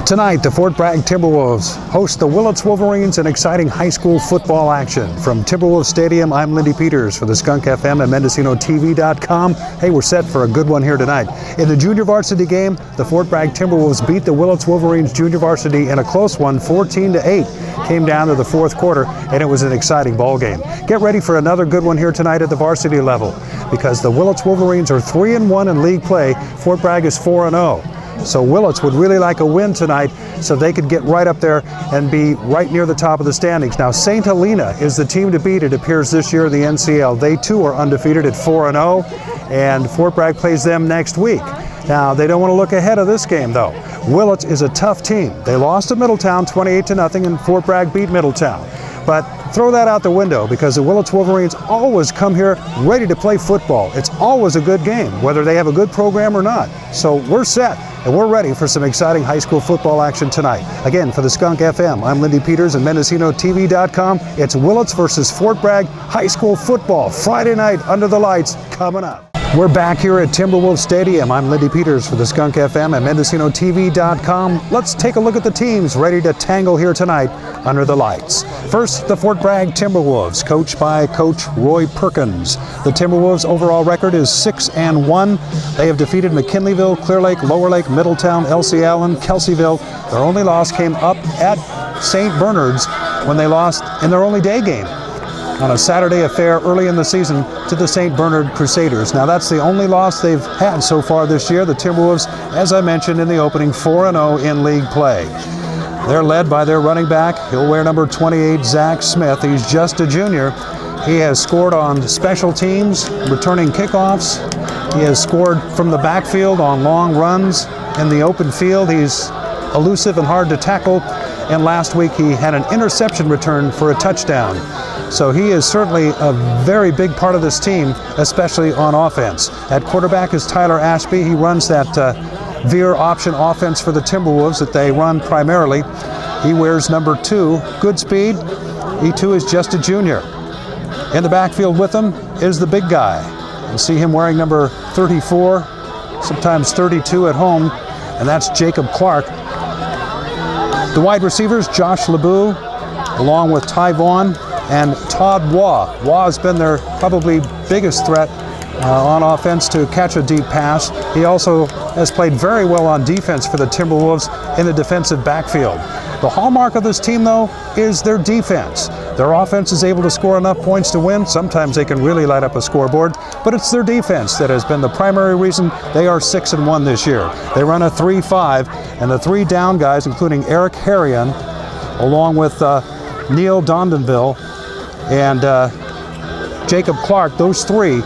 Tonight, the Fort Bragg Timberwolves host the Willits Wolverines in exciting high school football action. From Timberwolves Stadium, I'm Lindy Peters for the Skunk FM and MendocinoTV.com. Hey, we're set for a good one here tonight. In the junior varsity game, the Fort Bragg Timberwolves beat the Willits Wolverines junior varsity in a close one, 14-8. Came down to the fourth quarter, and it was an exciting ball game. Get ready for another good one here tonight at the varsity level, because the Willits Wolverines are 3-1 in league play. Fort Bragg is 4-0. So Willits would really like a win tonight so they could get right up there and be right near the top of the standings. Now, St. Helena is the team to beat, it appears, this year in the NCL. They too are undefeated at 4-0, and Fort Bragg plays them next week. Now, they don't want to look ahead of this game, though. Willits is a tough team. They lost to Middletown 28-0, and Fort Bragg beat Middletown. But throw that out the window, because the Willits Wolverines always come here ready to play football. It's always a good game, whether they have a good program or not. So we're set, and we're ready for some exciting high school football action tonight. Again, for the Skunk FM, I'm Lindy Peters and MendocinoTV.com. It's Willits versus Fort Bragg high school football, Friday night under the lights, coming up. We're back here at Timberwolves Stadium. I'm Lindy Peters for the Skunk FM and MendocinoTV.com. Let's take a look at the teams ready to tangle here tonight under the lights. First, the Fort Bragg Timberwolves, coached by Coach Roy Perkins. The Timberwolves' overall record is 6-1. They have defeated McKinleyville, Clear Lake, Lower Lake, Middletown, Elsie Allen, Kelseyville. Their only loss came up at St. Bernard's when they lost in their only day game on a Saturday affair early in the season to the St. Bernard Crusaders. Now, that's the only loss they've had so far this year. The Timberwolves, as I mentioned in the opening, 4-0 in league play. They're led by their running back. He'll wear number 28, Zach Smith. He's just a junior. He has scored on special teams, returning kickoffs. He has scored from the backfield on long runs in the open field. He's elusive and hard to tackle. And last week he had an interception return for a touchdown. So he is certainly a very big part of this team, especially on offense. At quarterback is Tyler Ashby. He runs that veer option offense for the Timberwolves that they run primarily. He wears number 2, good speed. He too is just a junior. In the backfield with him is the big guy. You'll see him wearing number 34, sometimes 32 at home, and that's Jacob Clark. The wide receivers, Josh LeBeau, along with Ty Vaughn and Todd Waugh. Waugh has been their probably biggest threat on offense to catch a deep pass. He also has played very well on defense for the Timberwolves in the defensive backfield. The hallmark of this team, though, is their defense. Their offense is able to score enough points to win. Sometimes they can really light up a scoreboard, but it's their defense that has been the primary reason they are 6-1 this year. They run a 3-5, and the 3 down guys, including Eric Harrion, along with Neil Dondonville and Jacob Clark, those 3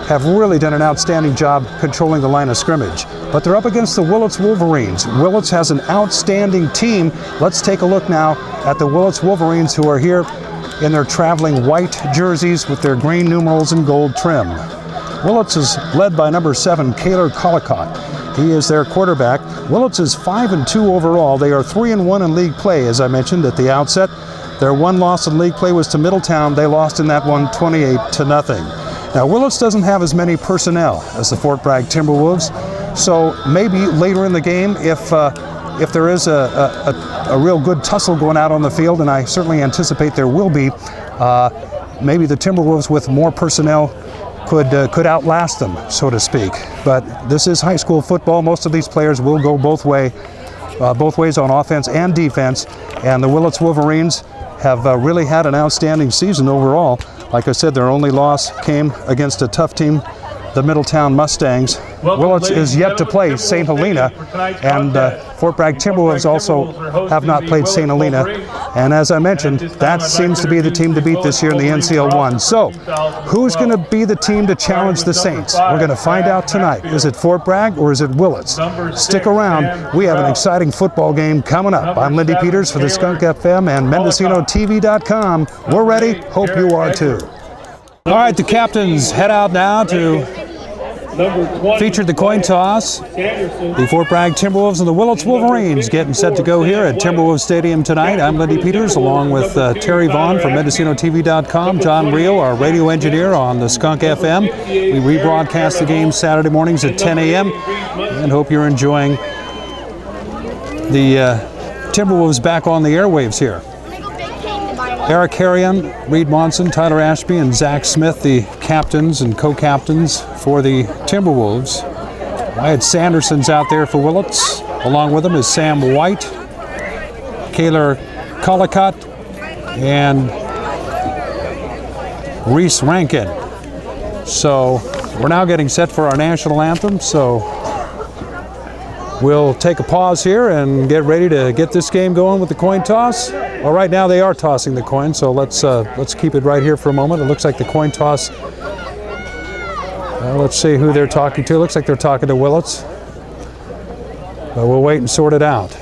have really done an outstanding job controlling the line of scrimmage. But they're up against the Willits Wolverines. Willits has an outstanding team. Let's take a look now at the Willits Wolverines, who are here in their traveling white jerseys with their green numerals and gold trim. Willits is led by number 7, Kaylor Collicott. He is their quarterback. Willits is 5-2 overall. They are 3-1 in league play, as I mentioned at the outset. Their one loss in league play was to Middletown. They lost in that one 28-0. Now, Willits doesn't have as many personnel as the Fort Bragg Timberwolves, so maybe later in the game, if there is a real good tussle going out on the field, and I certainly anticipate there will be, maybe the Timberwolves with more personnel could outlast them, so to speak. But this is high school football. Most of these players will go both ways on offense and defense, and the Willits Wolverines have really had an outstanding season overall. Like I said, their only loss came against a tough team, the Middletown Mustangs. Willits is yet to play St. Helena, and Fort Bragg Timberwolves also have not played St. Helena. And as I mentioned, that seems to be the team to beat this year in the NCL1. So, who's going to be the team to challenge the Saints? We're going to find out tonight. Is it Fort Bragg or is it Willits? Stick around. We have an exciting football game coming up. I'm Lindy Peters for the Skunk FM and MendocinoTV.com. We're ready. Hope you are too. All right, the captains head out now to feature the coin toss. The Fort Bragg Timberwolves and the Willits Wolverines getting set to go here at Timberwolves Stadium tonight. I'm Lindy Peters along with Terry Vaughn from MendocinoTV.com, John Rio, our radio engineer on the Skunk FM. We rebroadcast the game Saturday mornings at 10 a.m. and hope you're enjoying the Timberwolves back on the airwaves here. Eric Harrion, Reed Monson, Tyler Ashby, and Zach Smith, the captains and co-captains for the Timberwolves. Wyatt Sanderson's out there for Willits. Along with him is Sam White, Kaylor Collicott, and Reese Rankin. So we're now getting set for our national anthem. So we'll take a pause here and get ready to get this game going with the coin toss. Well, right now they are tossing the coin, so let's keep it right here for a moment. It looks like the coin toss. Let's see who they're talking to. It looks like they're talking to Willits. But we'll wait and sort it out.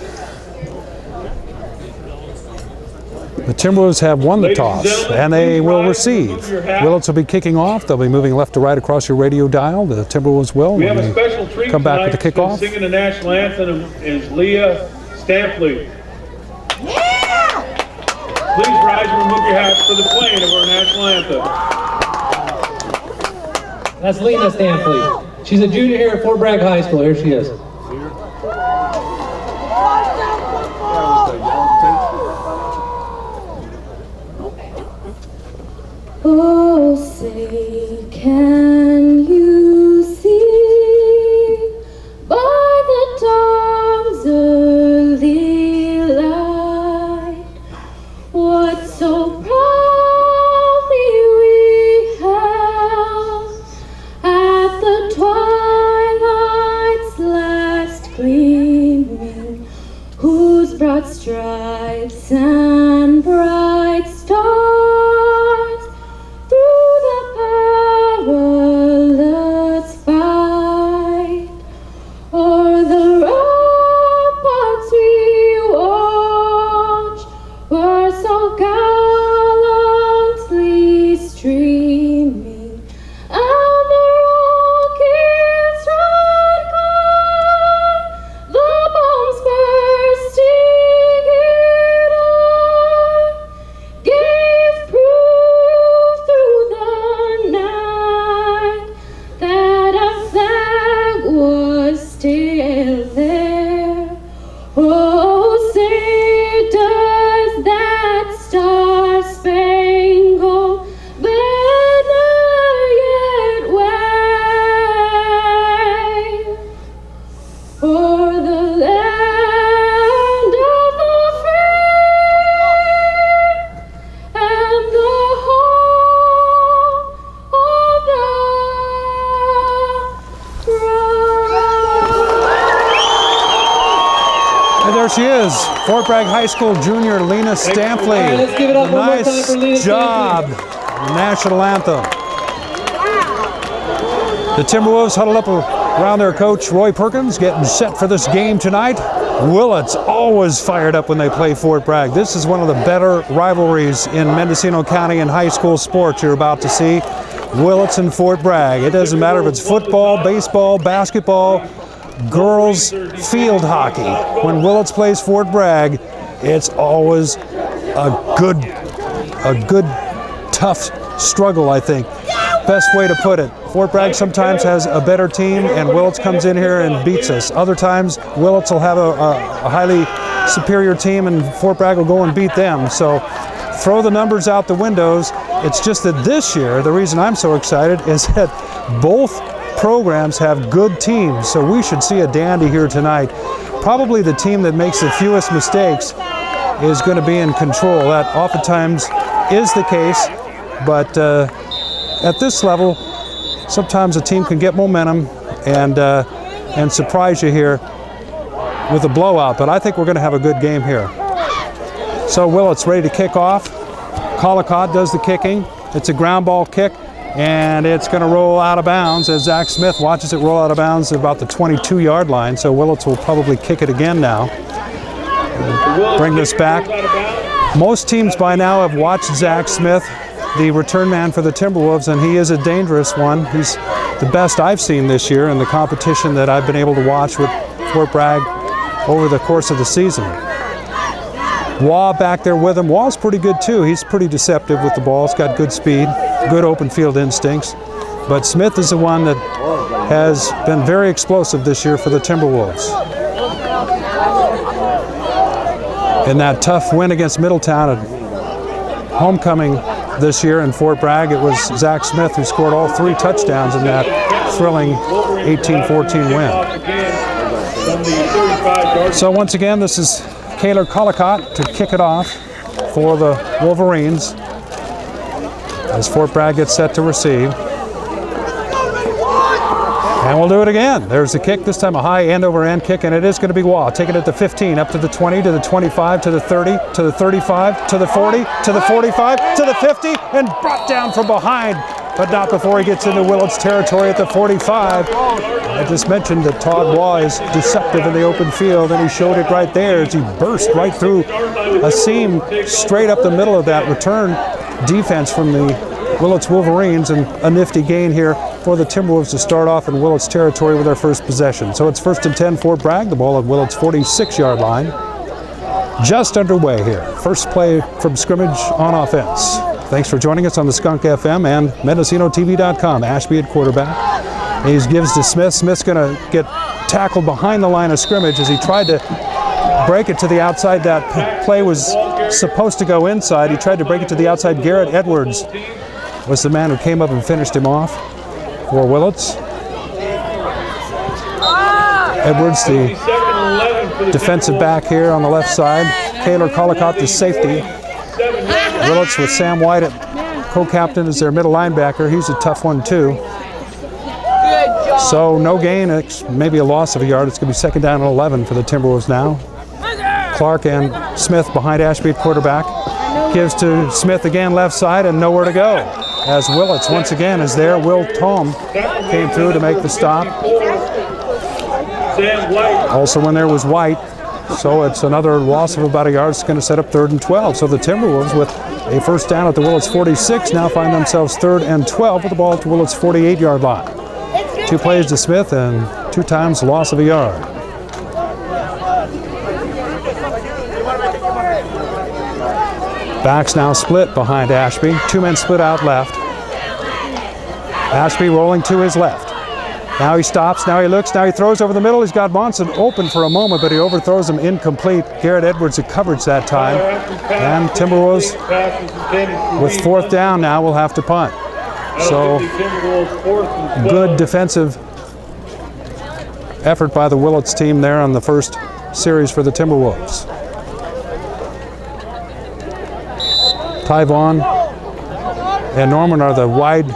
The Timberwolves have won the toss, and they will receive. Willits will be kicking off. They'll be moving left to right across your radio dial. The Timberwolves will. We have a special treat come back with the kickoff. Singing the national anthem is Leah Stampley. Yeah! Please rise and remove your hats for the playing of our national anthem. That's Lena Stampley. She's a junior here at Fort Bragg High School. Here she is. Oh, say, can you see by the dawn's early light what so proudly we held at the twilight's last gleaming, whose broad stripes and bright stars through the perilous fight o'er the ramparts we watched were so gallantly streaming, and the rockets red glare, the bombs bursting in air, gave proof through the night that a flag was still there. Oh, say does that star-spangled banner yet wave o'er the land of the free and the home of the brave. And there she is, Fort Bragg High School junior Lena Stampley. All right, let's give it up one more time for Lena Nice job. Stampley. The national anthem. The Timberwolves huddled up around their coach Roy Perkins, getting set for this game tonight. Willits always fired up when they play Fort Bragg. This is one of the better rivalries in Mendocino County in high school sports you're about to see. Willits and Fort Bragg. It doesn't matter if it's football, baseball, basketball, girls field hockey. When Willits plays Fort Bragg, it's always a good tough struggle, I think. Best way to put it. Fort Bragg sometimes has a better team and Willits comes in here and beats us. Other times Willits will have a highly superior team and Fort Bragg will go and beat them. So throw the numbers out the windows. It's just that this year, the reason I'm so excited is that both programs have good teams. So we should see a dandy here tonight. Probably the team that makes the fewest mistakes is going to be in control. That oftentimes is the case, but at this level, sometimes a team can get momentum and surprise you here with a blowout. But I think we're going to have a good game here. So Willits ready to kick off. Collicott does the kicking. It's a ground ball kick, and it's going to roll out of bounds as Zach Smith watches it roll out of bounds at about the 22-yard line. So Willits will probably kick it again now. Bring this back. Most teams by now have watched Zach Smith, the return man for the Timberwolves, and he is a dangerous one. He's the best I've seen this year in the competition that I've been able to watch with Fort Bragg over the course of the season. Waugh back there with him. Waugh's pretty good too. He's pretty deceptive with the ball. He's got good speed, good open field instincts. But Smith is the one that has been very explosive this year for the Timberwolves. In that tough win against Middletown at homecoming this year in Fort Bragg, it was Zach Smith who scored all 3 touchdowns in that thrilling 18-14 win. So once again, this is Kaylor Collicott to kick it off for the Wolverines as Fort Bragg gets set to receive. And we'll do it again. There's the kick, this time a high end-over-end kick, and it is going to be Waugh. Taking it to 15, up to the 20, to the 25, to the 30, to the 35, to the 40, to the 45, to the 50, and brought down from behind, but not before he gets into Willits territory at the 45. I just mentioned that Todd Waugh is deceptive in the open field, and he showed it right there as he burst right through a seam straight up the middle of that return defense from the Willits Wolverines, and a nifty gain here for the Timberwolves to start off in Willits territory with their first possession. So it's 1st and 10 Fort Bragg, the ball at Willits 46-yard line. Just underway here. First play from scrimmage on offense. Thanks for joining us on the Skunk FM and MendocinoTV.com. Ashby at quarterback. He gives to Smith. Smith's going to get tackled behind the line of scrimmage as he tried to break it to the outside. That play was supposed to go inside. He tried to break it to the outside. Garrett Edwards was the man who came up and finished him off for Willits. Edwards, the defensive back here on the left side. Kaylor Collicott, the safety. Willits with Sam White at co-captain as their middle linebacker. He's a tough one too. So no gain, it's maybe a loss of a yard. It's going to be 2nd down and 11 for the Timberwolves now. Clark and Smith behind Ashby at quarterback. Gives to Smith again, left side, and nowhere to go. As Willits once again is there. Will Tom came through to make the stop. Also when there was White. So it's another loss of about a yard. It's going to set up 3rd and 12. So the Timberwolves with a first down at the Willits 46 now find themselves 3rd and 12 with the ball at the Willits 48-yard line. 2 plays to Smith and 2 times loss of a yard. Backs now split behind Ashby. 2 men split out left. Ashby rolling to his left. Now he stops, now he looks, now he throws over the middle. He's got Monson open for a moment, but he overthrows him incomplete. Garrett Edwards the coverage that time. And Timberwolves with 4th down now will have to punt. So good defensive effort by the Willits team there on the first series for the Timberwolves. Tyvon and Norman are the wide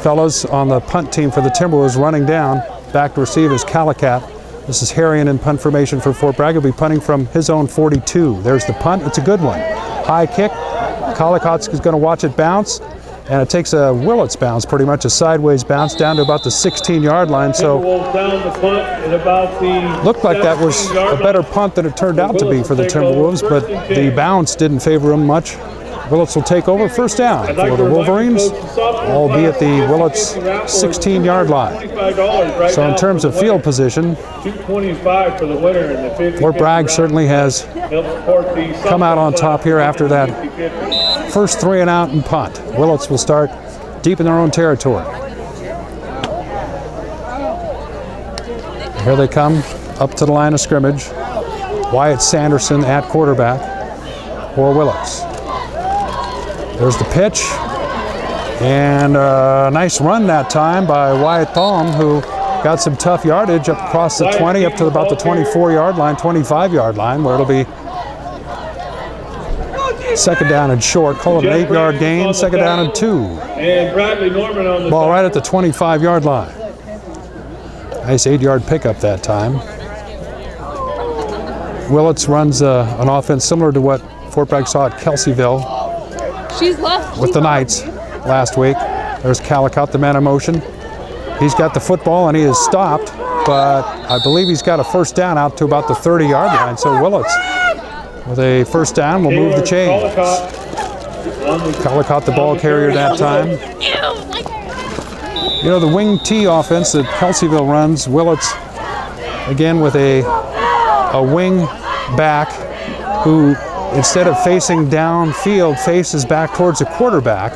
fellows on the punt team for the Timberwolves. Running down, back to receive is Collicott. This is Harrion in punt formation for Fort Bragg. He'll be punting from his own 42. There's the punt. It's a good one. High kick. Collicott's going to watch it bounce, and it takes a Willits bounce, pretty much a sideways bounce down to about the 16-yard line. So looked like that was a better punt than it turned out to be for the Timberwolves, but the bounce didn't favor them much. Willits will take over, first down for the Wolverines, albeit the Willits 16-yard line. So in terms of field position, Fort Bragg certainly has come out on top here after that first 3 and out and punt. Willits will start deep in their own territory. Here they come up to the line of scrimmage. Wyatt Sanderson at quarterback for Willits. There's the pitch, and a nice run that time by Wyatt Thom, who got some tough yardage up across the 20, up to about the 24-yard line, 25-yard line, where it'll be 2nd down and short. Call it an 8-yard gain, 2nd down and 2. Ball right at the 25-yard line. Nice 8-yard pickup that time. Willits runs an offense similar to what Fort Bragg saw at Kelseyville with the Knights last week. There's Collicott, the man in motion. He's got the football and he is stopped, but I believe he's got a first down out to about the 30-yard line. So Willits with a first down will move the chains. Collicott the ball carrier that time. You know, the wing T offense that Kelseyville runs, Willits again with a wing back who, instead of facing downfield, faces back towards the quarterback.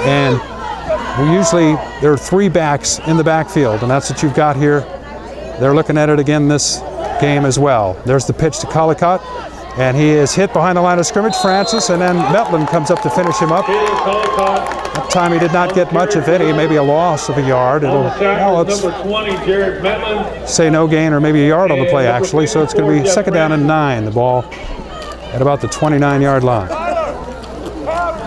And there are 3 backs in the backfield, and that's what you've got here. They're looking at it again this game as well. There's the pitch to Collicott, and he is hit behind the line of scrimmage. Francis, and then Metland comes up to finish him up. That time he did not get much of any, maybe a loss of a yard. Let's number 20, Jared Metland. say no gain, or maybe a yard on the play actually. So it's going to be second down and 9. The ball at about the 29-yard line.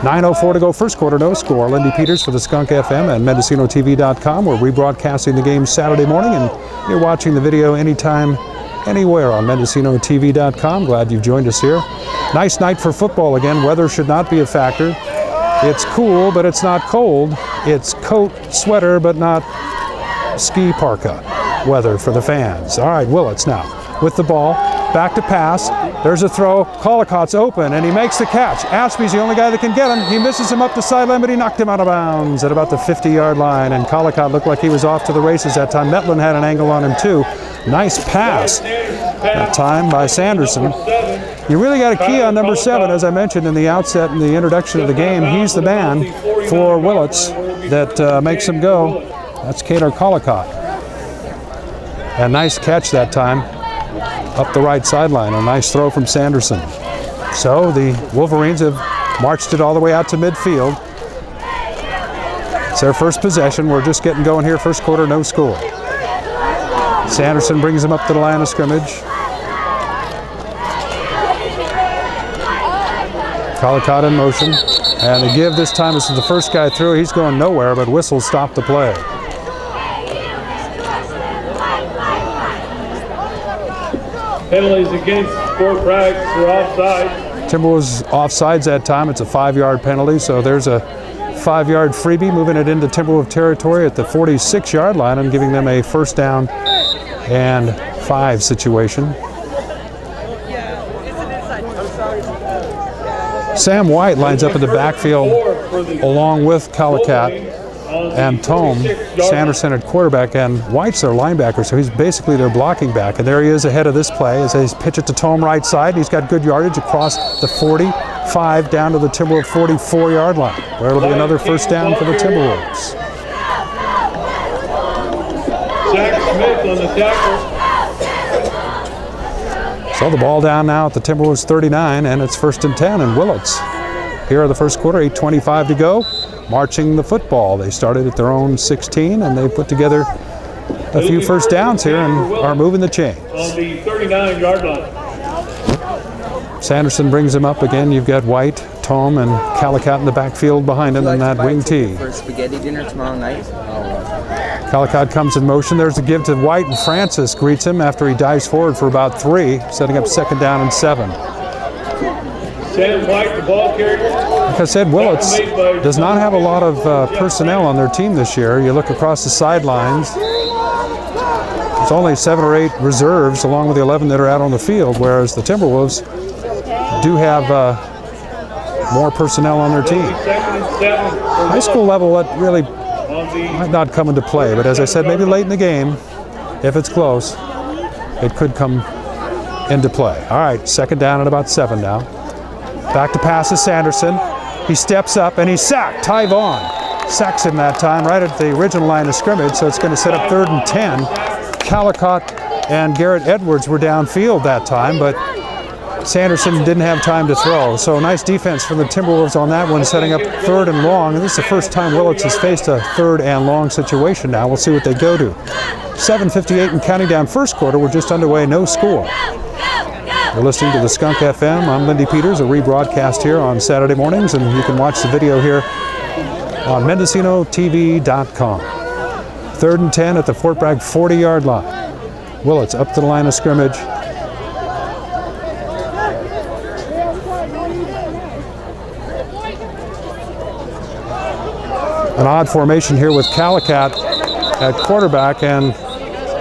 9:04 to go, first quarter, no score. Lindy Peters for the Skunk FM and MendocinoTV.com. We're rebroadcasting the game Saturday morning, and you're watching the video anytime, anywhere on MendocinoTV.com. Glad you've joined us here. Nice night for football again. Weather should not be a factor. It's cool, but it's not cold. It's coat, sweater, but not ski parka weather for the fans. All right, Willits now with the ball. Back to pass. There's a throw. Collicott's open, and he makes the catch. Ashby's the only guy that can get him. He misses him up the sideline, but he knocked him out of bounds at about the 50-yard line, and Collicott looked like he was off to the races that time. Metland had an angle on him, too. Nice pass that time by Sanderson. You really got a key on number 7, as I mentioned in the outset in the introduction of the game. He's the man for Willits that makes him go. That's Cater Collicott. A nice catch that time up the right sideline. A nice throw from Sanderson. So the Wolverines have marched it all the way out to midfield. It's their first possession. We're just getting going here. First quarter, no score. Sanderson brings him up to the line of scrimmage. Collicott in motion. And the give this time, this is the first guy through. He's going nowhere, but whistle stopped the play. Penalties against Fort Bragg for offside. Timberwolves offsides that time. It's a 5-yard penalty, so there's a 5-yard freebie, moving it into Timberwolves territory at the 46-yard line and giving them a first down and 5 situation. Sam White lines up in the backfield along with Collicott and Tome. Sanderson at quarterback, and White's their linebacker, so he's basically their blocking back. And there he is ahead of this play as they pitch it to Tome right side. And he's got good yardage across the 45 down to the Timberwolves 44-yard line, where it'll be another first down for the Timberwolves. Zach Smith on the tackle. So the ball down now at the Timberwolves 39, and it's first and 10, and Willits here in the first quarter, 8:25 to go, marching the football. They started at their own 16, and they put together a few first downs here and are moving the chains. On the 39-yard line. Sanderson brings him up again. You've got White, Tome, and Collicott in the backfield behind him in that wing tee. For spaghetti dinner tomorrow night. Collicott comes in motion. There's a give to White, and Francis greets him after he dives forward for about 3, setting up second down and 7. Sam White, the ball carrier. Like I said, Willits does not have a lot of personnel on their team this year. You look across the sidelines, there's only 7 or 8 reserves along with the 11 that are out on the field, whereas the Timberwolves do have more personnel on their team. High school level, that really might not come into play, but as I said, maybe late in the game, if it's close, it could come into play. All right, second down at about 7 now. Back to pass to Sanderson. He steps up and he's sacked. Ty Vaughn sacks him that time right at the original line of scrimmage, so it's going to set up 3rd and 10. Collicott and Garrett Edwards were downfield that time, but Sanderson didn't have time to throw. So nice defense from the Timberwolves on that one, setting up 3rd and long. And this is the first time Willits has faced a 3rd and long situation now. We'll see what they go to. 7:58 and counting down first quarter. We're just underway, no score. You're listening to the Skunk FM. I'm Lindy Peters, a rebroadcast here on Saturday mornings, and you can watch the video here on MendocinoTV.com. 3rd and 10 at the Fort Bragg 40-yard line. Willits up to the line of scrimmage. An odd formation here with Collicott at quarterback, and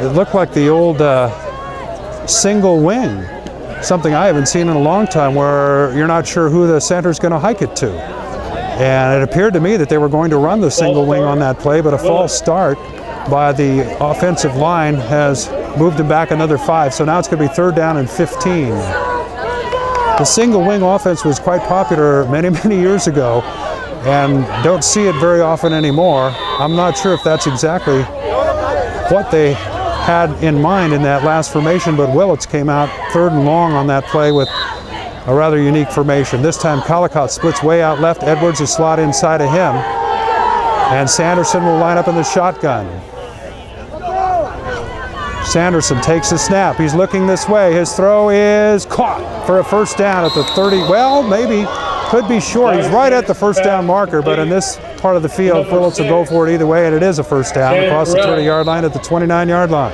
it looked like the old single wing. Something I haven't seen in a long time, where you're not sure who the center's going to hike it to. And it appeared to me that they were going to run the single wing on that play, but a false start by the offensive line has moved him back another 5. So now it's going to be 3rd down and 15. The single wing offense was quite popular many, many years ago, and don't see it very often anymore. I'm not sure if that's exactly what they had in mind in that last formation, but Willits came out 3rd and long on that play with a rather unique formation. This time Collicott splits way out left. Edwards is slot inside of him. And Sanderson will line up in the shotgun. Sanderson takes the snap. He's looking this way. His throw is caught for a first down at the 30. Well, maybe. Could be short. He's right at the first down marker, but in this part of the field, Willits will go for it either way, and it is a first down across the 30-yard line at the 29-yard line.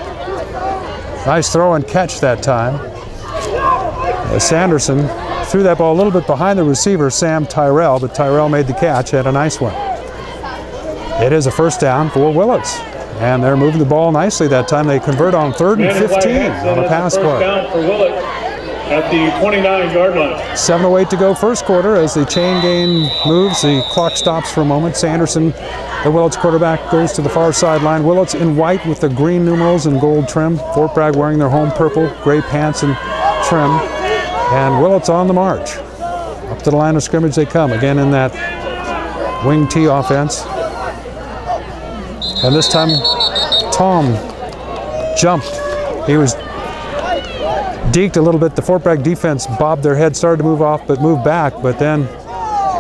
Nice throw and catch that time. Sanderson threw that ball a little bit behind the receiver, Sam Tyrell, but Tyrell made the catch, had a nice one. It is a first down for Willits, and they're moving the ball nicely that time. They convert on 3rd and 15 on a pass play. First down for Willits at the 29-yard line. 7:08 to go first quarter. As the chain game moves, the clock stops for a moment. Sanderson, the Willits quarterback, goes to the far sideline. Willits in white with the green numerals and gold trim. Fort Bragg wearing their home purple, gray pants and trim. And Willits on the march. Up to the line of scrimmage they come, again in that wing T offense. And this time, Tom jumped. He was deked a little bit. The Fort Bragg defense bobbed their head, started to move off, but moved back. But then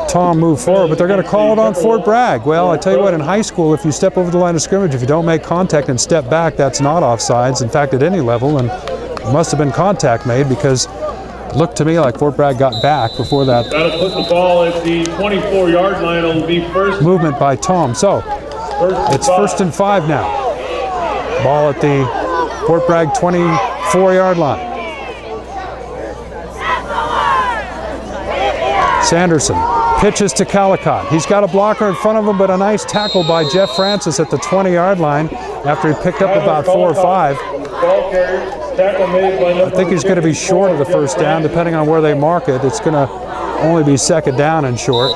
Tom moved forward. But they're going to call it on Fort Bragg. Well, I tell you what, in high school, if you step over the line of scrimmage, if you don't make contact and step back, that's not offsides. In fact, at any level, and it must have been contact made because it looked to me like Fort Bragg got back before that. That'll put the ball at the 24-yard line. It'll be first. Movement by Tom. So it's 1st and 5 now. Ball at the Fort Bragg 24-yard line. Sanderson pitches to Collicott. He's got a blocker in front of him, but a nice tackle by Jeff Francis at the 20-yard line after he picked up about 4 or 5. I think he's going to be short of the first down, depending on where they mark it. It's going to only be 2nd down and short.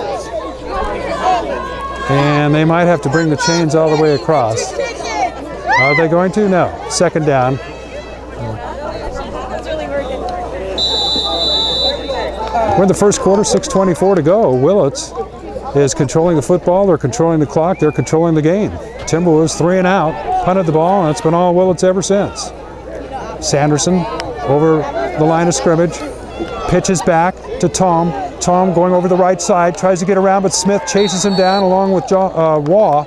And they might have to bring the chains all the way across. Are they going to? No. 2nd down. We're in the first quarter, 6:24 to go. Willits is controlling the football. They're controlling the clock. They're controlling the game. Timberwolves 3 and out, punted the ball, and it's been all Willits ever since. Sanderson over the line of scrimmage, pitches back to Tom. Tom going over the right side, tries to get around, but Smith chases him down along with Waugh.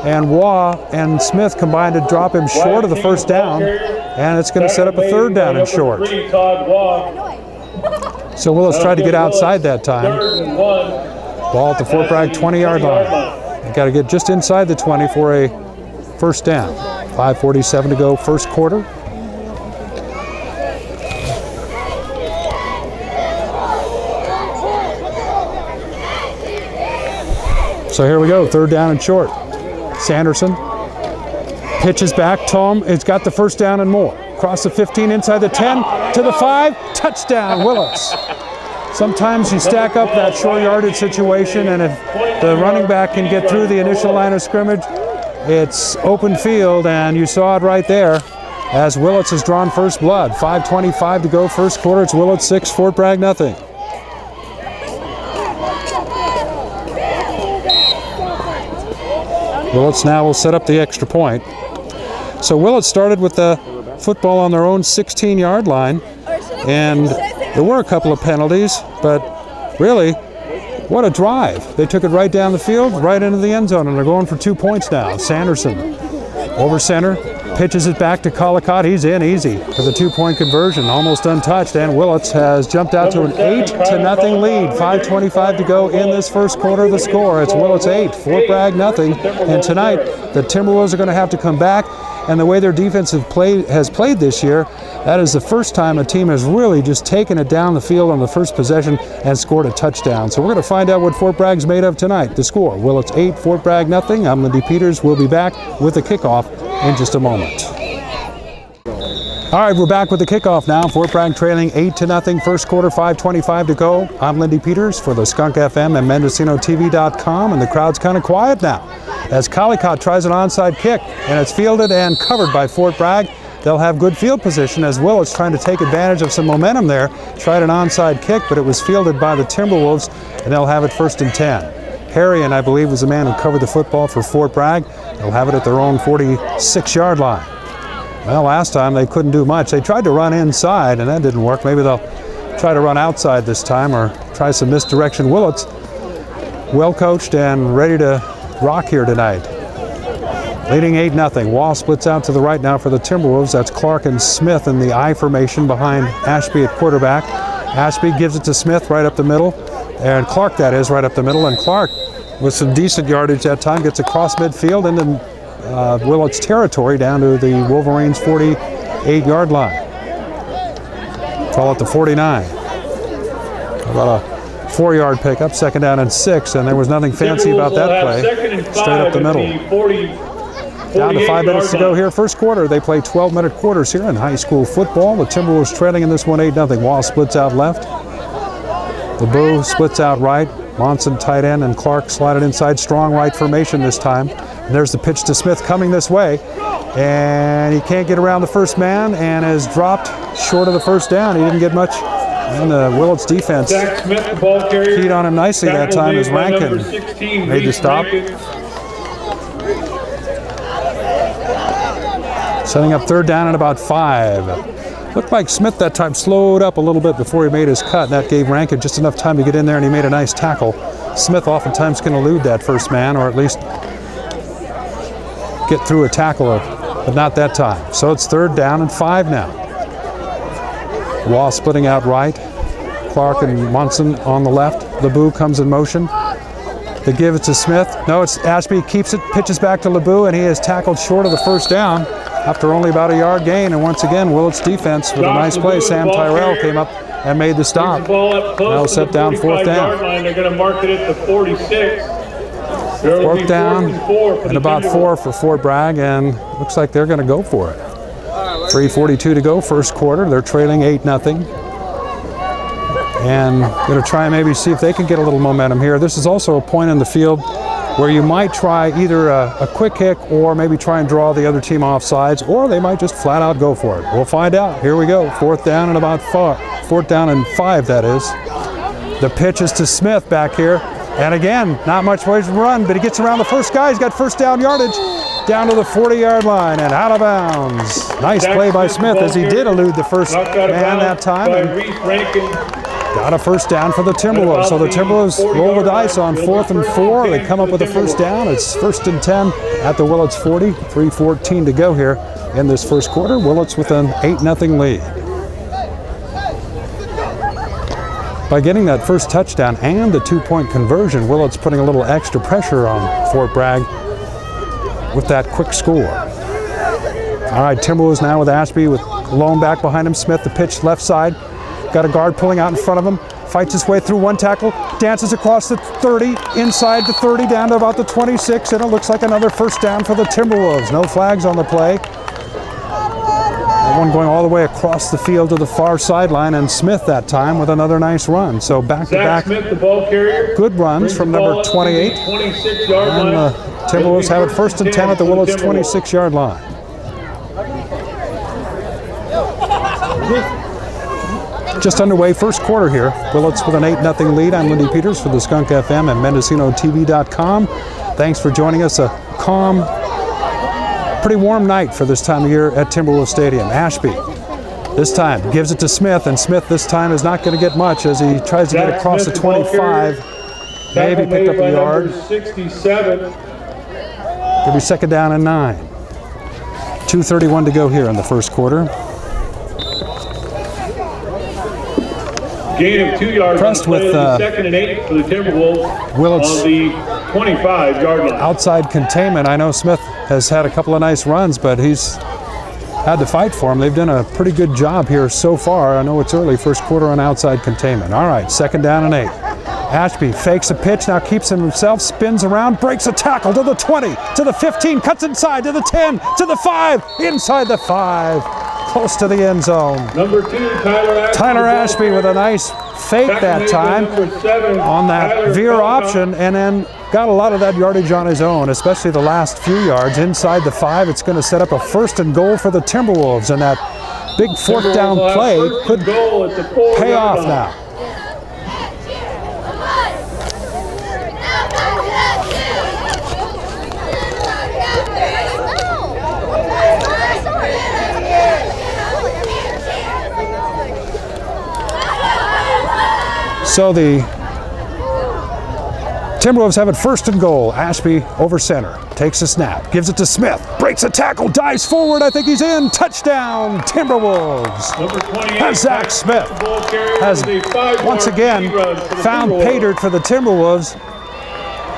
And Waugh and Smith combined to drop him short of the first down, and it's going to set up a 3rd down and short. So Willits tried to get outside that time. Ball at the Fort Bragg 20-yard line. You've got to get just inside the 20 for a first down. 5:47 to go first quarter. So here we go, 3rd down and short. Sanderson pitches back. Tom has got the first down and more. Across the 15, inside the 10, to the 5, touchdown, Willits. Sometimes you stack up that short yardage situation, and if the running back can get through the initial line of scrimmage, it's open field, and you saw it right there as Willits has drawn first blood. 5:25 to go first quarter. It's Willits 6, Fort Bragg nothing. Willits now will set up the extra point. So Willits started with the football on their own 16-yard line, and there were a couple of penalties, but really, what a drive. They took it right down the field, right into the end zone, and they're going for 2 points now. Sanderson over center, pitches it back to Collicott. He's in easy for the 2-point conversion, almost untouched, and Willits has jumped out to an 8-0 lead. 5:25 to go in this first quarter of the score. It's Willits 8, Fort Bragg nothing, and tonight the Timberwolves are going to have to come back, and the way their defense has played this year, that is the first time a team has really just taken it down the field on the first possession and scored a touchdown. So we're going to find out what Fort Bragg's made of tonight. The score, Willits 8, Fort Bragg nothing. I'm Lindy Peters. We'll be back with the kickoff in just a moment. All right, we're back with the kickoff now. Fort Bragg trailing 8-0, first quarter, 5:25 to go. I'm Lindy Peters for the Skunk FM and MendocinoTV.com, and the crowd's kind of quiet now as Collicott tries an onside kick, and it's fielded and covered by Fort Bragg. They'll have good field position as Willits trying to take advantage of some momentum there. Tried an onside kick, but it was fielded by the Timberwolves, and they'll have it 1st and 10. Harrion, I believe, was the man who covered the football for Fort Bragg. They'll have it at their own 46-yard line. Well, last time they couldn't do much. They tried to run inside, and that didn't work. Maybe they'll try to run outside this time or try some misdirection. Willits, well coached and ready to rock here tonight. Leading 8-0. Wall splits out to the right now for the Timberwolves. That's Clark and Smith in the I formation behind Ashby at quarterback. Ashby gives it to Smith right up the middle, and Clark, that is, right up the middle. And Clark, with some decent yardage that time, gets across midfield into Willits territory down to the Wolverines' 48-yard line. Call it the 49. About a 4-yard pickup, 2nd down and 6, and there was nothing fancy about that play. Straight up the middle. Down to 5 minutes to go here. First quarter, they play 12-minute quarters here in high school football. The Timberwolves trailing in this one 8-0. Wall splits out left. LeBeau splits out right. Monson tight end and Clark slided inside. Strong right formation this time. And there's the pitch to Smith coming this way. And he can't get around the first man and is dropped short of the first down. He didn't get much. And the Willits defense keyed on him nicely that time as Rankin made the stop. Setting up 3rd down and about 5. Looked like Smith that time slowed up a little bit before he made his cut. And that gave Rankin just enough time to get in there, and he made a nice tackle. Smith oftentimes can elude that first man, or at least get through a tackle, but not that time. So it's 3rd down and 5 now. Wall splitting out right. Clark and Munson on the left. LeBeau comes in motion. They give it to Smith. No, it's Ashby keeps it, pitches back to LeBeau, and he is tackled short of the first down after only about a yard gain. And once again, Willits defense with a nice play. Sam Tyrell came up and made the stop. Now set down 4th down. They're going to mark it at the 46. 4th down and about 4 for Fort Bragg, and looks like they're going to go for it. 3:42 to go, first quarter. They're trailing 8-0. And going to try and maybe see if they can get a little momentum here. This is also a point in the field where you might try either a quick kick or maybe try and draw the other team off sides, or they might just flat out go for it. We'll find out. Here we go. 4th down and about 4th down and 5, that is. The pitch is to Smith back here. And again, not much ways to run, but he gets around the first guy. He's got first down yardage down to the 40-yard line and out of bounds. Nice play by Smith as he did elude the first man that time. And got a first down for the Timberwolves. So the Timberwolves roll the dice on 4th and 4. They come up with a first down. It's 1st and 10 at the Willits 40. 3:14 to go here in this first quarter. Willits with an 8-0 lead. By getting that first touchdown and the 2-point conversion, Willits putting a little extra pressure on Fort Bragg with that quick score. All right, Timberwolves now with Ashby with Lone back behind him. Smith, the pitch left side. Got a guard pulling out in front of him. Fights his way through one tackle. Dances across the 30, inside the 30, down to about the 26, and it looks like another first down for the Timberwolves. No flags on the play. That one going all the way across the field to the far sideline, and Smith that time with another nice run. So back-to-back good runs from number 28. And the Timberwolves have it 1st and 10 at the Willits 26-yard line. Just underway, first quarter here. Willits with an 8-0 lead. I'm Lindy Peters for the Skunk FM and MendocinoTV.com. Thanks for joining us. A calm, pretty warm night for this time of year at Timberwolves Stadium. Ashby this time gives it to Smith, and Smith this time is not going to get much as he tries to get across the 25. Maybe picked up a yard. 67. Could be 2nd down and 9. 2:31 to go here in the first quarter. Gain of 2 yards. Pressed with 2nd and 8 for the Timberwolves. Willits on the 25-yard line. Outside containment. I know Smith has had a couple of nice runs, but he's had to fight for him. They've done a pretty good job here so far. I know it's early, first quarter on outside containment. All right, 2nd down and 8. Ashby fakes a pitch, now keeps him himself, spins around, breaks a tackle to the 20, to the 15, cuts inside, to the 10, to the 5, inside the 5, close to the end zone. Number 2, Tyler Ashby with a nice fake that time on that veer option, and then got a lot of that yardage on his own, especially the last few yards inside the 5. It's going to set up a 1st and goal for the Timberwolves, and that big 4th down play could pay off now. So the Timberwolves have it first and goal. Ashby over center. Takes a snap. Gives it to Smith. Breaks a tackle. Dives forward. I think he's in. Touchdown, Timberwolves. Number 28, And Zach Smith the ball carrier has with a 5-yard once again speed run for the found Timberwolves. pay dirt for the Timberwolves.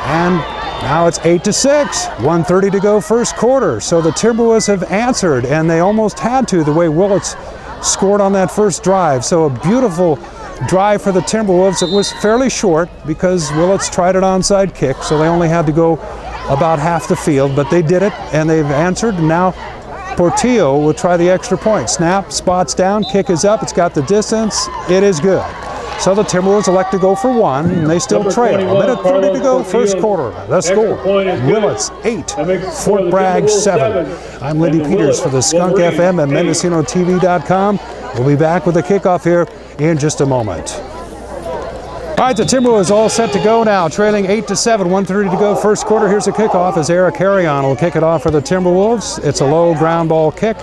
And now it's 8-6. 1:30 to go first quarter. So the Timberwolves have answered, and they almost had to the way Willits scored on that first drive. So a beautiful drive for the Timberwolves. It was fairly short because Willits tried an onside kick, so they only had to go about half the field, but they did it and they've answered. And now Portillo will try the extra point. Snap, spots down, kick is up, it's got the distance, it is good. So the Timberwolves elect to go for one, and they still Number trail. 21, 1:30 to go, Carlos first Portillo. quarter. The Extra score, point is good. Willits 8, That makes it Fort the Bragg Timberwolves 7. I'm Lindy and the Peters for the Willits Skunk Wolverines FM at 8. MendocinoTV.com. We'll be back with the kickoff here in just a moment. All right, the Timberwolves all set to go now, trailing 8-7, 1:30 to go first quarter. Here's a kickoff as Eric Harrion will kick it off for the Timberwolves. It's a low ground ball kick,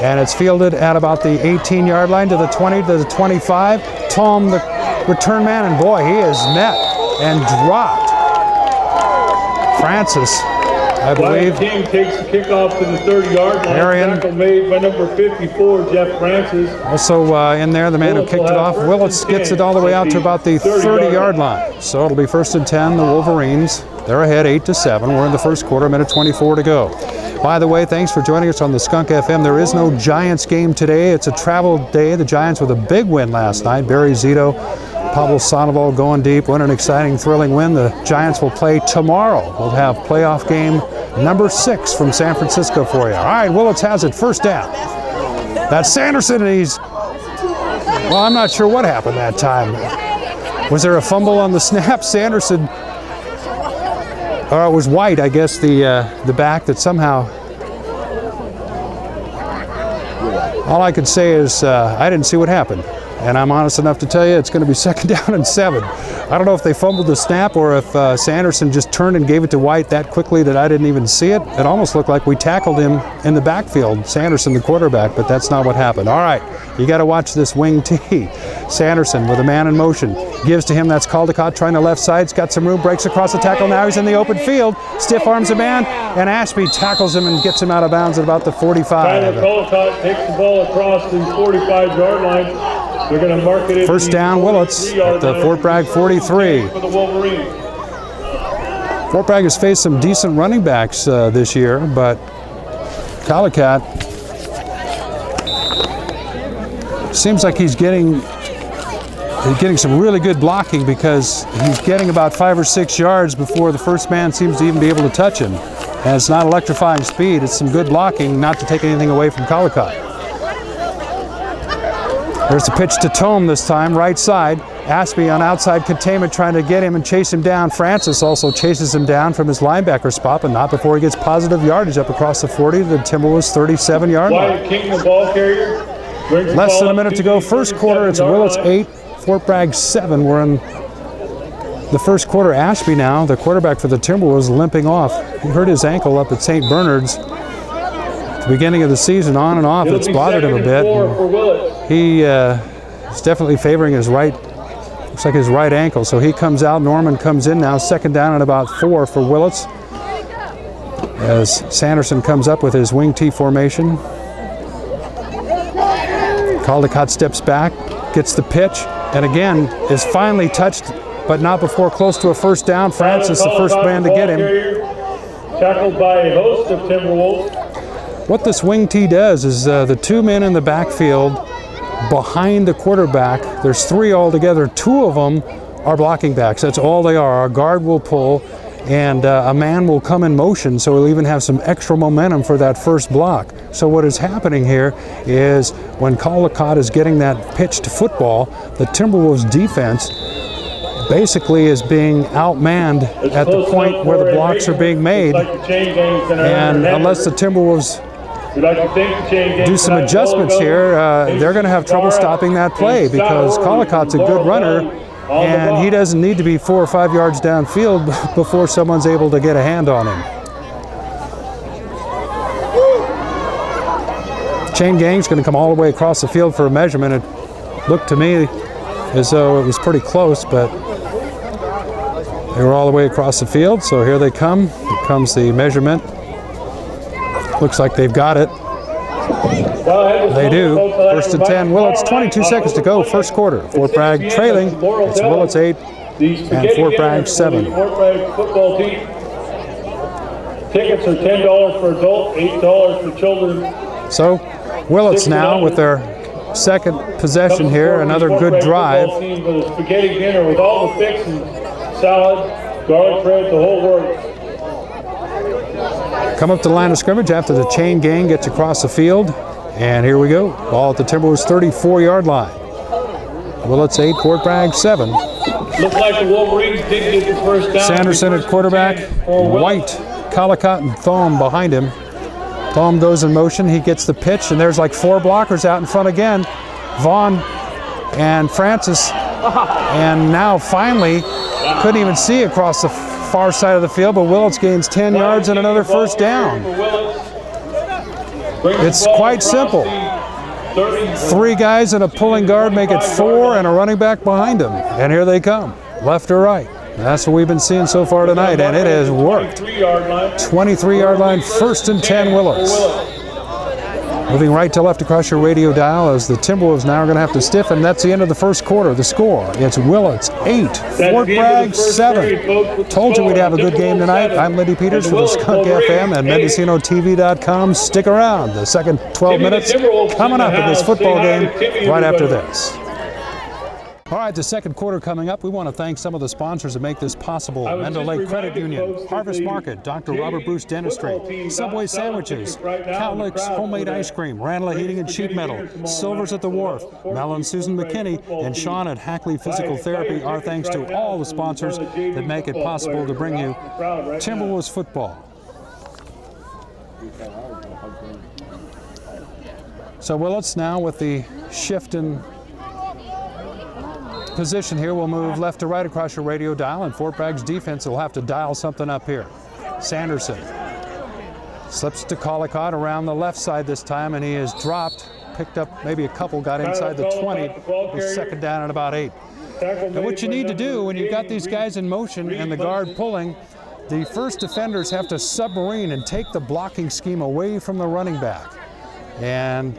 and it's fielded at about the 18-yard line to the 20 to the 25. Tom, the return man, and boy, he is met and dropped. Francis, I Wyatt believe. King takes the kickoff to the 30-yard line. Arian. Tackle made by number 54, Jeff Francis. Also in there, the man who kicked it off. Willits gets it all the way out to about the 30-yard line. So it'll be first and 10, the Wolverines. They're ahead 8-7. We're in the first quarter, minute 24 to go. By the way, thanks for joining us on the Skunk FM. There is no Giants game today. It's a travel day. The Giants with a big win last night. Barry Zito, Pablo Sandoval going deep. What an exciting, thrilling win. The Giants will play tomorrow. We'll have playoff game number 6 from San Francisco for you. All right, Willits has it, first down. That's Sanderson, and he's, well, I'm not sure what happened that time. Was there a fumble on the snap? Sanderson, or it was White, I guess, the back that somehow. All I could say is I didn't see what happened. And I'm honest enough to tell you it's going to be second down and 7. I don't know if they fumbled the snap or if Sanderson just turned and gave it to White that quickly that I didn't even see it. It almost looked like we tackled him in the backfield, Sanderson, the quarterback, but that's not what happened. All right, you got to watch this wing tee. Sanderson with a man in motion. Gives to him, that's Caldecott trying the left side. He's got some room, breaks across the tackle. Now he's in the open field. Stiff arms a man, and Ashby tackles him and gets him out of bounds at about the 45. Tyler Caldecott takes the ball across the 45-yard line. They're going to mark it at First down, Willits at the Fort Bragg 43. For the Wolverines. Fort Bragg has faced some decent running backs this year, but Caldecott seems like he's getting some really good blocking because he's getting about 5 or 6 yards before the first man seems to even be able to touch him. And it's not electrifying speed, it's some good blocking, not to take anything away from Caldecott. There's the pitch to Tome this time, right side. Ashby on outside containment trying to get him and chase him down. Francis also chases him down from his linebacker spot, but not before he gets positive yardage up across the 40 to the Timberwolves 37-yard line. Wyatt King, the ball carrier. brings the Less ball than a up minute to go. First quarter, it's 37-yard Willits line. 8, Fort Bragg 7. We're in the first quarter. Ashby now, the quarterback for the Timberwolves, limping off. He hurt his ankle up at St. Bernard's. At the beginning of the season, on and off, It'll it's be bothered him a second and bit. 4 for Willits. He is definitely favoring his right, looks like his right ankle. So he comes out, Norman comes in now, second down and about 4 for Willits. As Sanderson comes up with his wing T formation. Caldecott steps back, gets the pitch, and again is finally touched, but not before close to a first down. Francis, the first man to get him. Tackled by a host of Timberwolves. What this wing T does is the 2 men in the backfield behind the quarterback, there's 3 altogether, 2 of them are blocking backs. That's all they are. A guard will pull and a man will come in motion, so he'll even have some extra momentum for that first block. So what is happening here is when Caldecott is getting that pitch to football, the Timberwolves defense basically is being outmanned at the point where the blocks are being made. And unless the Timberwolves do some adjustments here, they're going to have trouble stopping that play because Caldecott's a good runner and he doesn't need to be 4 or 5 yards downfield before someone's able to get a hand on him. Chain gang's going to come all the way across the field for a measurement. It looked to me as though it was pretty close, but they were all the way across the field. So here they come. Here comes the measurement. Looks like they've got it. They do. First and 10, Willits, 22 seconds to go, first quarter. Fort Bragg trailing. It's Willits 8 and Fort Bragg 7. Fort Bragg football team. Tickets are $10 for adults, $8 for children. So Willits now with their second possession here, another good drive. Team with a spaghetti dinner with all the fixings, salad, garlic bread, the whole works. Come up to the line of scrimmage after the chain gang gets across the field. And here we go. Ball at the Timberwolves 34-yard line. Willits 8, Fort Bragg 7. Looks like the Wolverines did get the first down. Sanderson at quarterback. White, Collicott, and Thom behind him. Thom goes in motion. He gets the pitch, and there's like 4 blockers out in front again. Vaughn and Francis. And now finally, couldn't even see across the far side of the field, but Willits gains 10 yards and another first down. It's quite simple. 3 guys and a pulling guard make it 4 and a running back behind them. And here they come, left or right. That's what we've been seeing so far tonight, and it has worked. 23-yard line, first and 10 Willits. Moving right to left across your radio dial as the Timberwolves now are going to have to stiffen. That's the end of the first quarter. The score, it's Willits 8, Fort Bragg 7. Told you we'd have a good game tonight. I'm Lindy Peters for the Skunk FM and MendocinoTV.com. Stick around. The second 12 minutes coming up in this football game right after this. All right, the second quarter coming up. We want to thank some of the sponsors that make this possible. Mental Lake Credit Union, Harvest Market, Dr. Robert Bruce Dentistry, Subway Sandwiches, Cowlick's Homemade Ice Cream, Ranela Heating and Sheet Metal, Silvers at the Wharf, Mel and Susan McKinney, and Sean at Hackley Physical Therapy. Our thanks to all the sponsors that make it possible to bring you Timberwolves football. So Willits now with the shift in position here. We'll move left to right across your radio dial, and Fort Bragg's defense will have to dial something up here. Sanderson slips to Collicott around the left side this time, and he is dropped, picked up maybe a couple, got inside the 20. He's second down at about 8. And what you need to do when you've got these guys in motion and the guard pulling, the first defenders have to submarine and take the blocking scheme away from the running back. And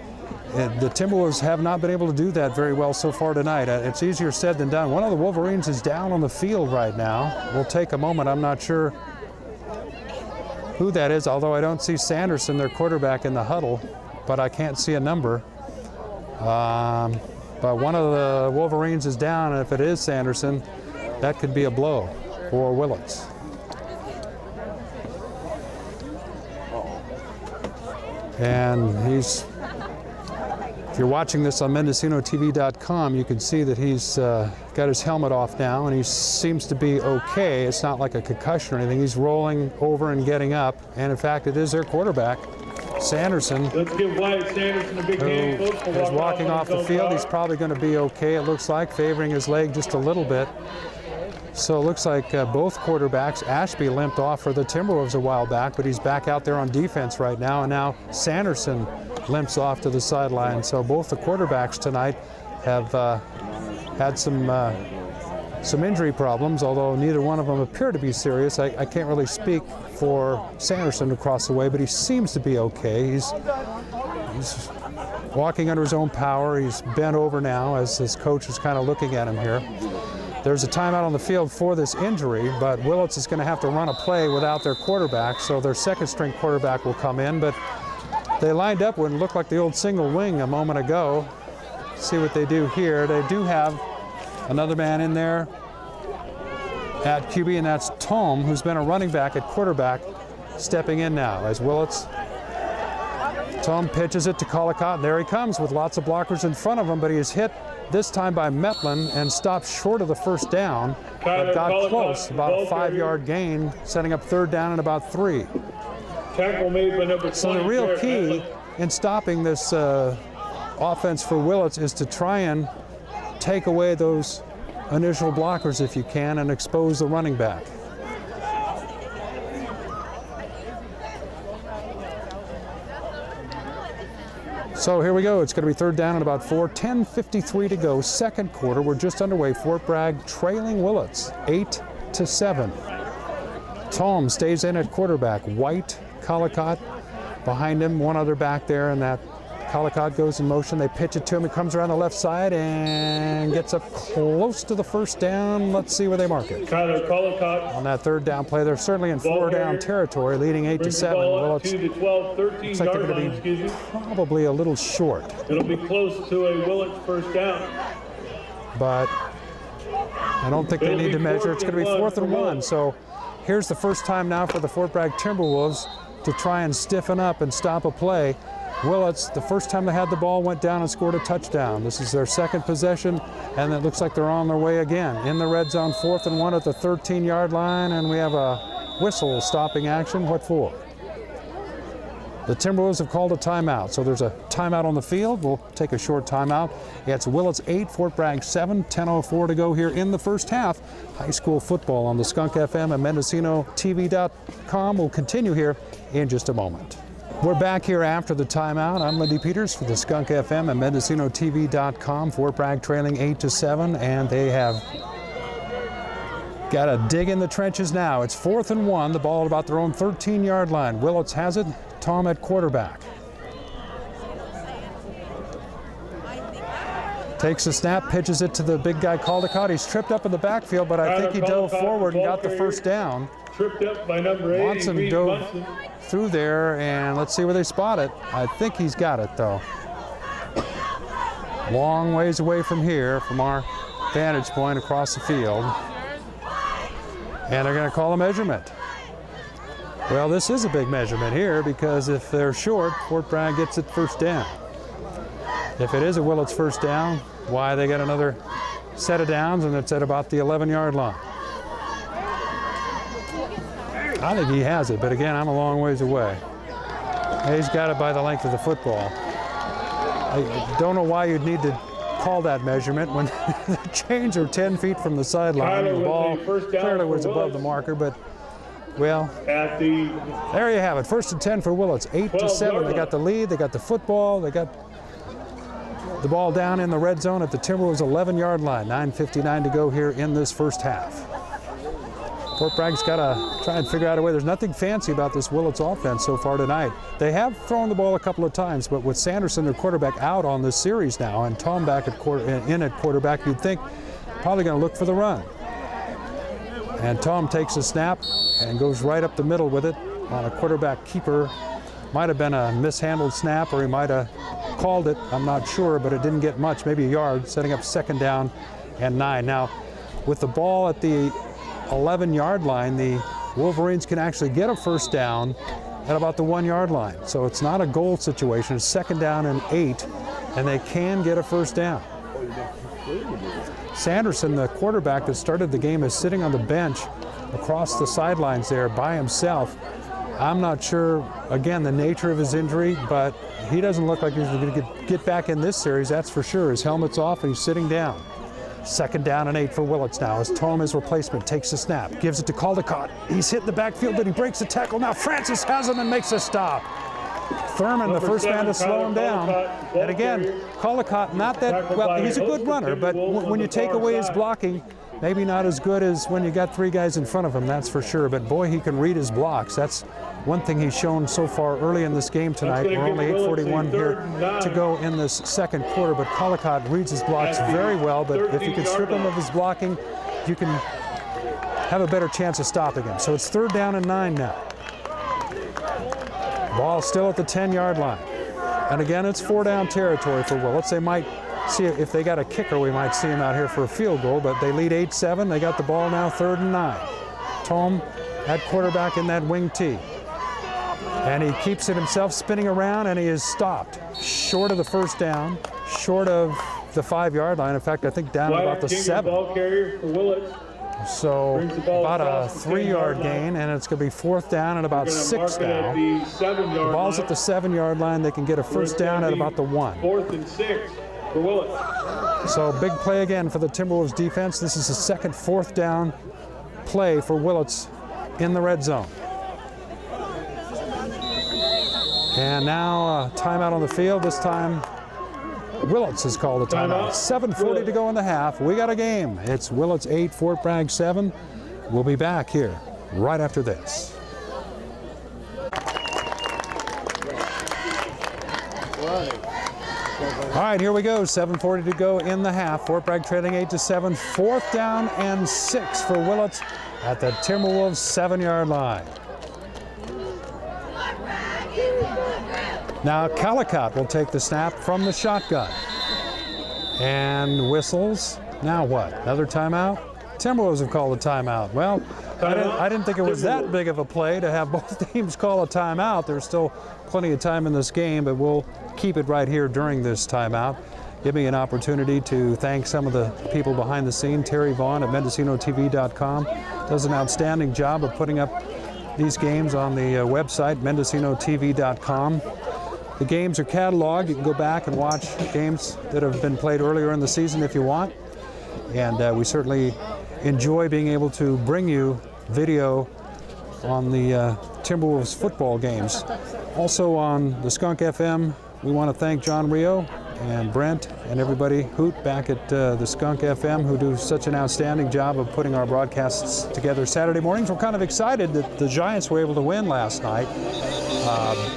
the Timberwolves have not been able to do that very well so far tonight. It's easier said than done. One of the Wolverines is down on the field right now. We'll take a moment. I'm not sure who that is, although I don't see Sanderson, their quarterback, in the huddle, but I can't see a number. But one of the Wolverines is down, and if it is Sanderson, that could be a blow for Willits. And he's, if you're watching this on MendocinoTV.com, you can see that he's got his helmet off now, and he seems to be okay. It's not like a concussion or anything. He's rolling over and getting up, and in fact, it is their quarterback, Sanderson, Let's give Wyatt Sanderson a big hand, folks. who is walking off the field. He's probably going to be okay, it looks like, favoring his leg just a little bit. So it looks like both quarterbacks, Ashby limped off for the Timberwolves a while back, but he's back out there on defense right now, and now Sanderson limps off to the sideline. So both the quarterbacks tonight have had some injury problems, although neither one of them appear to be serious. I can't really speak for Sanderson across the way, but he seems to be okay. He's walking under his own power. He's bent over now as his coach is kind of looking at him here. There's a timeout on the field for this injury, but Willits is going to have to run a play without their quarterback, so their second string quarterback will come in, but they lined up what looked like the old single wing a moment ago. See what they do here. They do have another man in there at QB, and that's Thom, who's been a running back at quarterback, stepping in now as Willits. Thom pitches it to Collicott, and there he comes with lots of blockers in front of him, but he is hit this time by Metlin and stopped short of the first down, but got close, about a 5-yard gain, setting up third down and about 3. Tackle made by number 20. So the real key in stopping this offense for Willits is to try and take away those initial blockers if you can and expose the running back. So here we go. It's going to be third down and about 4. 10:53 to go. Second quarter. We're just underway. Fort Bragg trailing Willits 8-7. Tom stays in at quarterback. White, Collicott behind him. One other back there, and that Collicott goes in motion. They pitch it to him. He comes around the left side and gets up close to the first down. Let's see where they mark it. Tyler Collicott On that third down play, they're certainly in four down territory, leading 8-7. Willits 2 to 12, 13 looks like yard they're line, going to be excuse me. probably a little short, It'll be close to a Willits first down. but I don't think they It'll need be to measure. It's going to be 4th and 1. So here's the first time now for the Fort Bragg Timberwolves to try and stiffen up and stop a play. Willits, the first time they had the ball, went down and scored a touchdown. This is their second possession, and it looks like they're on their way again. In the red zone, 4th and 1 at the 13-yard line, and we have a whistle stopping action. What for? The Timberwolves have called a timeout, so there's a timeout on the field. We'll take a short timeout. It's Willits 8, Fort Bragg 7, 10:04 to go here in the first half. High school football on the Skunk FM and MendocinoTV.com will continue here in just a moment. We're back here after the timeout. I'm Lindy Peters for the Skunk FM and MendocinoTV.com. Fort Bragg trailing 8-7, and they have got to dig in the trenches now. It's 4th and 1. The ball at about their own 13-yard line. Willits has it. Tom at quarterback. Takes a snap, pitches it to the big guy Caldecott. He's tripped up in the backfield, but I think he dove forward and got the first down. Tripped up by number 8. Monson dove through there, and let's see where they spot it. I think he's got it, though. Long ways away from here, from our vantage point across the field. And they're going to call a measurement. Well, this is a big measurement here, because if they're short, Fort Bragg gets it first down. If it is a Willits first down, why, they got another set of downs, and it's at about the 11-yard line. I think he has it, but again, I'm a long ways away. He's got it by the length of the football. I don't know why you'd need to call that measurement when the chains are 10 feet from the sideline. The ball clearly was above the marker, but, well, there you have it. 1st and 10 for Willits, 8-7. They got the lead, they got the football, they got the ball down in the red zone at the Timberwolves 11-yard line. 9:59 to go here in this first half. Fort Bragg's got to try and figure out a way. There's nothing fancy about this Willits offense so far tonight. They have thrown the ball a couple of times, but with Sanderson, their quarterback, out on this series now, and Tom back at quarterback, you'd think probably going to look for the run. And Tom takes a snap and goes right up the middle with it on a quarterback keeper. Might have been a mishandled snap, or he might have called it. I'm not sure, but it didn't get much, maybe a yard, setting up 2nd down and 9. Now, with the ball at the 11-yard line, the Wolverines can actually get a first down at about the 1-yard line. So it's not a goal situation. It's 2nd down and 8, and they can get a first down. Sanderson, the quarterback that started the game, is sitting on the bench across the sidelines there by himself. I'm not sure, again, the nature of his injury, but he doesn't look like he's going to get back in this series, that's for sure. His helmet's off and he's sitting down. 2nd down and 8 for Willits now, as Tom, his replacement, takes the snap, gives it to Caldecott. He's hit the backfield, but he breaks the tackle. Now Francis has him and makes a stop. Thurman, the first man to slow him down. And again, Caldecott, not that, well, he's a good runner, but when you take away his blocking, maybe not as good as when you got 3 guys in front of him, that's for sure. But boy, he can read his blocks. That's one thing he's shown so far early in this game tonight. We're only 8:41 here to go in this second quarter, but Caldecott reads his blocks very well. But if you can strip him of his blocking, you can have a better chance of stopping him. So it's 3rd down and 9 now. Ball still at the 10-yard line. And again, it's 4-down territory for Willits. They might see if they got a kicker, we might see him out here for a field goal, but they lead 8-7. They got the ball now 3rd and 9. Tom at quarterback in that wing tee. And he keeps it himself spinning around, and he is stopped short of the first down, short of the 5-yard line. In fact, I think down about the 7. Ball carrier for Willits. So about a 3-yard gain, and it's going to be 4th down and about 6 now. The ball's at the 7-yard line. They can get a first down at about the 1. 4th and 6 for Willits. So big play again for the Timberwolves defense. This is the second 4th down play for Willits in the red zone. And now timeout on the field. This time Willits has called a timeout. 7:40 to go in the half. We got a game. It's Willits 8, Fort Bragg 7. We'll be back here right after this. All right, here we go. 7:40 to go in the half. Fort Bragg trailing 8-7. 4th down and 6 for Willits at the Timberwolves 7-yard line. Now Calicott will take the snap from the shotgun. And whistles. Now what? Another timeout? Timberwolves have called a timeout. Well, I didn't think it was that big of a play to have both teams call a timeout. There's still plenty of time in this game, but we'll keep it right here during this timeout. Give me an opportunity to thank some of the people behind the scene. Terry Vaughn at MendocinoTV.com does an outstanding job of putting up these games on the website, MendocinoTV.com. The games are cataloged. You can go back and watch games that have been played earlier in the season if you want. And we certainly enjoy being able to bring you video on the Timberwolves football games. Also on the Skunk FM, we want to thank John Rio and Brent and everybody, Hoot, back at the Skunk FM, who do such an outstanding job of putting our broadcasts together Saturday mornings. We're kind of excited that the Giants were able to win last night.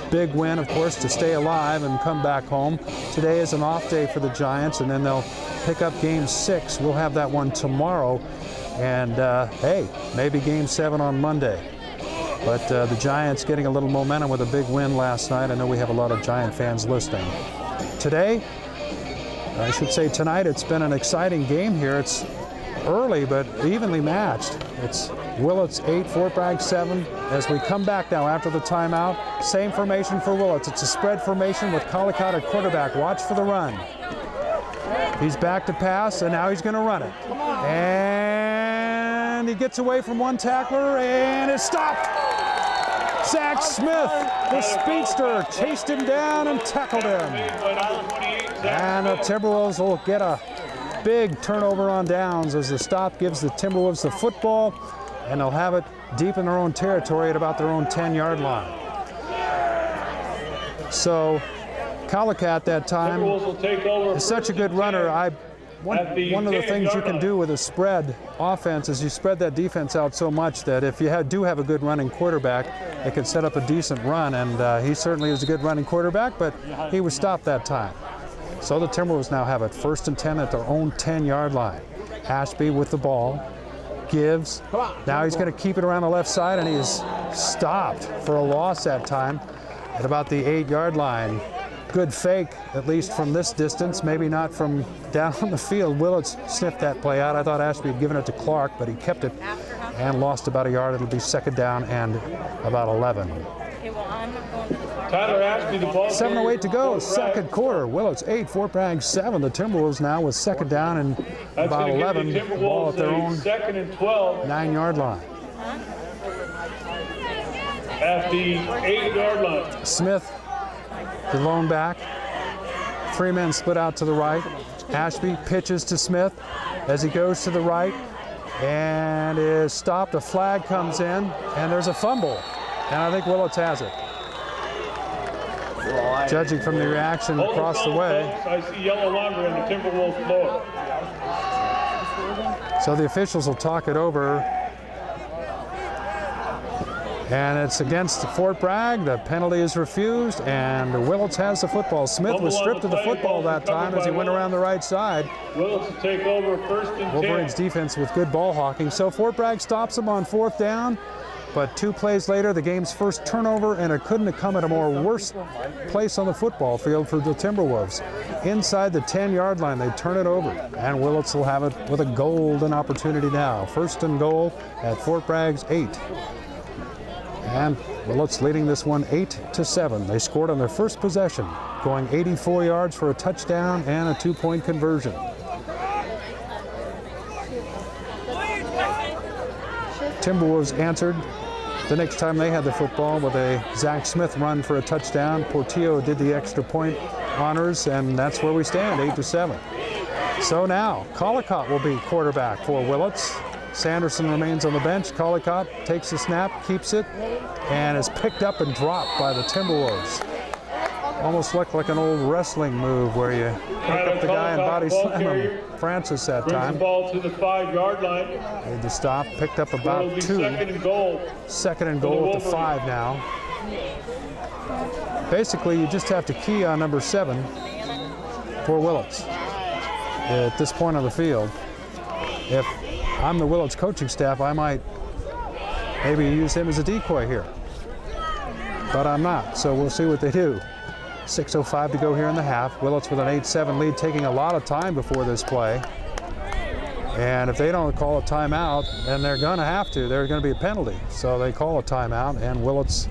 Big win, of course, to stay alive and come back home. Today is an off day for the Giants, and then they'll pick up Game 6. We'll have that one tomorrow. And, hey, maybe Game 7 on Monday. But the Giants getting a little momentum with a big win last night. I know we have a lot of Giant fans listening. Today, I should say tonight, it's been an exciting game here. It's early but evenly matched. It's Willits 8, Fort Bragg 7. As we come back now after the timeout, same formation for Willits. It's a spread formation with Calicott at quarterback. Watch for the run. He's back to pass, and now he's going to run it. And he gets away from one tackler and is stopped. Zach Smith, the speedster, chased him down and tackled him. And the Timberwolves will get a big turnover on downs as the stop gives the Timberwolves the football, and they'll have it deep in their own territory at about their own 10-yard line. So Calicott that time is such a good runner. One of the things you can do with a spread offense is you spread that defense out so much that if you do have a good running quarterback, it can set up a decent run, and he certainly is a good running quarterback, but he was stopped that time. So the Timberwolves now have it 1st and 10 at their own 10-yard line. Ashby with the ball, gives. Now he's going to keep it around the left side, and he is stopped for a loss that time at about the 8-yard line. Good fake, at least from this distance, maybe not from down on the field. Willits sniffed that play out. I thought Ashby had given it to Clark, but he kept it and lost about a yard. It'll be 2nd down and about 11. Tyler Ashby, the ball. 7:08 to go, 2nd quarter. Willits 8, Fort Bragg 7. The Timberwolves now with 2nd down and about 11. Ball at their own 2nd and 12 9-yard line. at the 8-yard line. Smith, the lone back. 3 men split out to the right. Ashby pitches to Smith as he goes to the right and is stopped. A flag comes in and there's a fumble. And I think Willits has it. Judging from the reaction across the way. I see yellow longer on the Timberwolves floor. So the officials will talk it over. And it's against Fort Bragg. The penalty is refused, and Willits has the football. Smith was stripped of the football that time as he went around the right side. Willits will take over 1st and 10. Wolverines defense with good ball hawking. So Fort Bragg stops him on 4th down, but 2 plays later, the game's first turnover, and it couldn't have come at a more worse place on the football field for the Timberwolves. Inside the 10-yard line, they turn it over, and Willits will have it with a golden opportunity now. 1st and goal at Fort Bragg's 8. And Willits leading this one 8-7. They scored on their first possession, going 84 yards for a touchdown and a 2-point conversion. Timberwolves answered the next time they had the football with a Zach Smith run for a touchdown. Portillo did the extra point honors, and that's where we stand, 8-7. So now, Calicott will be quarterback for Willits. Sanderson remains on the bench. Calicott takes the snap, keeps it, and is picked up and dropped by the Timberwolves. Almost looked like an old wrestling move where you pick up the guy and body slam him. Francis that Brings the time. ball to the 5-yard line. Made the stop, picked up It'll about be 2. second and goal. Second and goal at the 5 now. Basically, you just have to key on number 7 for Willits at this point on the field. If I'm the Willits coaching staff, I might maybe use him as a decoy here. But I'm not, so we'll see what they do. 6:05 to go here in the half. Willits with an 8-7 lead, taking a lot of time before this play. And if they don't call a timeout, and they're going to have to, there's going to be a penalty. So they call a timeout, and Willits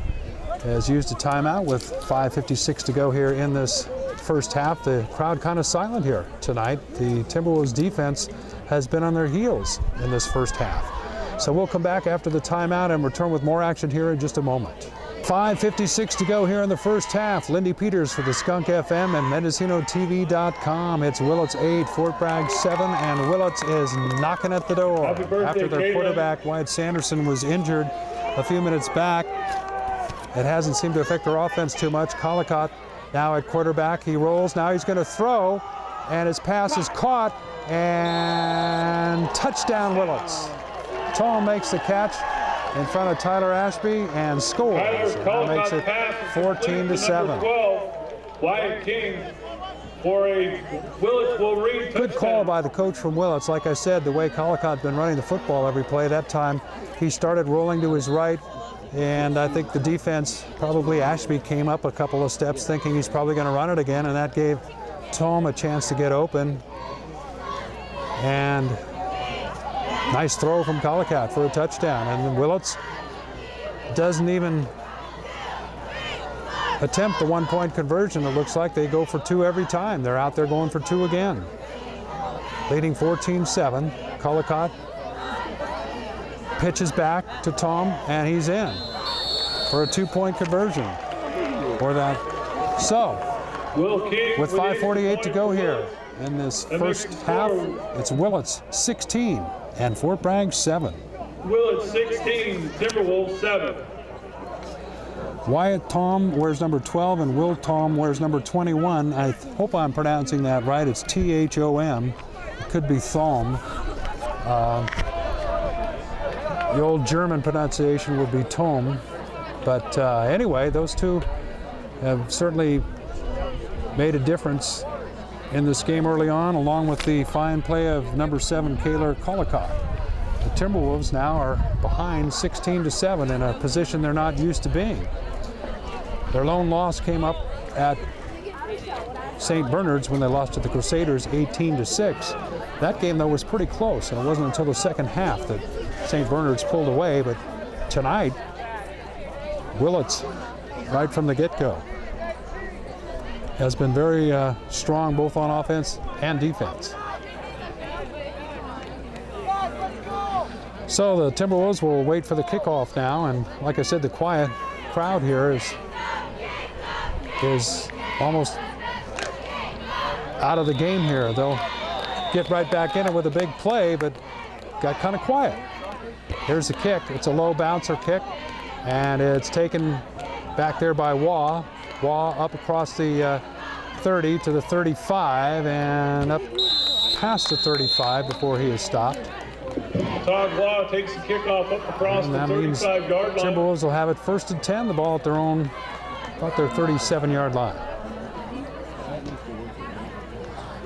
has used a timeout with 5:56 to go here in this first half. The crowd kind of silent here tonight. The Timberwolves defense has been on their heels in this first half. So we'll come back after the timeout and return with more action here in just a moment. 5:56 to go here in the first half. Lindy Peters for the Skunk FM and MendocinoTV.com. It's Willits 8, Fort Bragg 7, and Willits is knocking at the door. Happy birthday, After their Caitlin. quarterback, Wyatt Sanderson, was injured a few minutes back. It hasn't seemed to affect their offense too much. Collicott now at quarterback. He rolls. Now he's going to throw, and his pass is caught, and touchdown Willits. Tom makes the catch in front of Tyler Ashby and scores. Tyler That makes Collicott's it pass is 14 to complete 7. number 12, Wyatt King, for a Willits Wolverines Good call by the coach from Willits. Like I said, the way Collicott been running the football every play, that time he started rolling to his right, and I think the defense, probably Ashby, came up a couple of steps thinking he's probably going to run it again, and that gave Tom a chance to get open. And nice throw from Collicott for a touchdown. And then Willits doesn't even attempt the 1-point conversion. It looks like they go for 2 every time. They're out there going for 2 again. Leading 14-7. Collicott pitches back to Tom, and he's in for a 2-point conversion. For that. So, Will King with 5:48 to go here in this first half, it's Willits 16 and Fort Bragg 7. Willits 16, Timberwolves 7. Wyatt Tom wears number 12 and Will Tom wears number 21. I hope I'm pronouncing that right. It's Thom. It could be Thom. The old German pronunciation would be Tom. But anyway, those two have certainly made a difference in this game early on, along with the fine play of number 7, Kaylor Collicott. The Timberwolves now are behind 16-7 in a position they're not used to being. Their lone loss came up at St. Bernard's when they lost to the Crusaders 18-6. That game, though, was pretty close, and it wasn't until the second half that St. Bernard's pulled away. But tonight, Willits, right from the get-go, has been very strong both on offense and defense. So the Timberwolves will wait for the kickoff now, and like I said, the quiet crowd here is almost out of the game here. They'll get right back in it with a big play, but got kind of quiet. Here's the kick. It's a low bouncer kick, and it's taken back there by Waugh. Waugh up across the 30 to the 35 and up past the 35 before he is stopped. Todd Waugh takes the kickoff up across And the that means 35-yard line. Timberwolves will have it 1st and 10, the ball at their own, about their 37-yard line.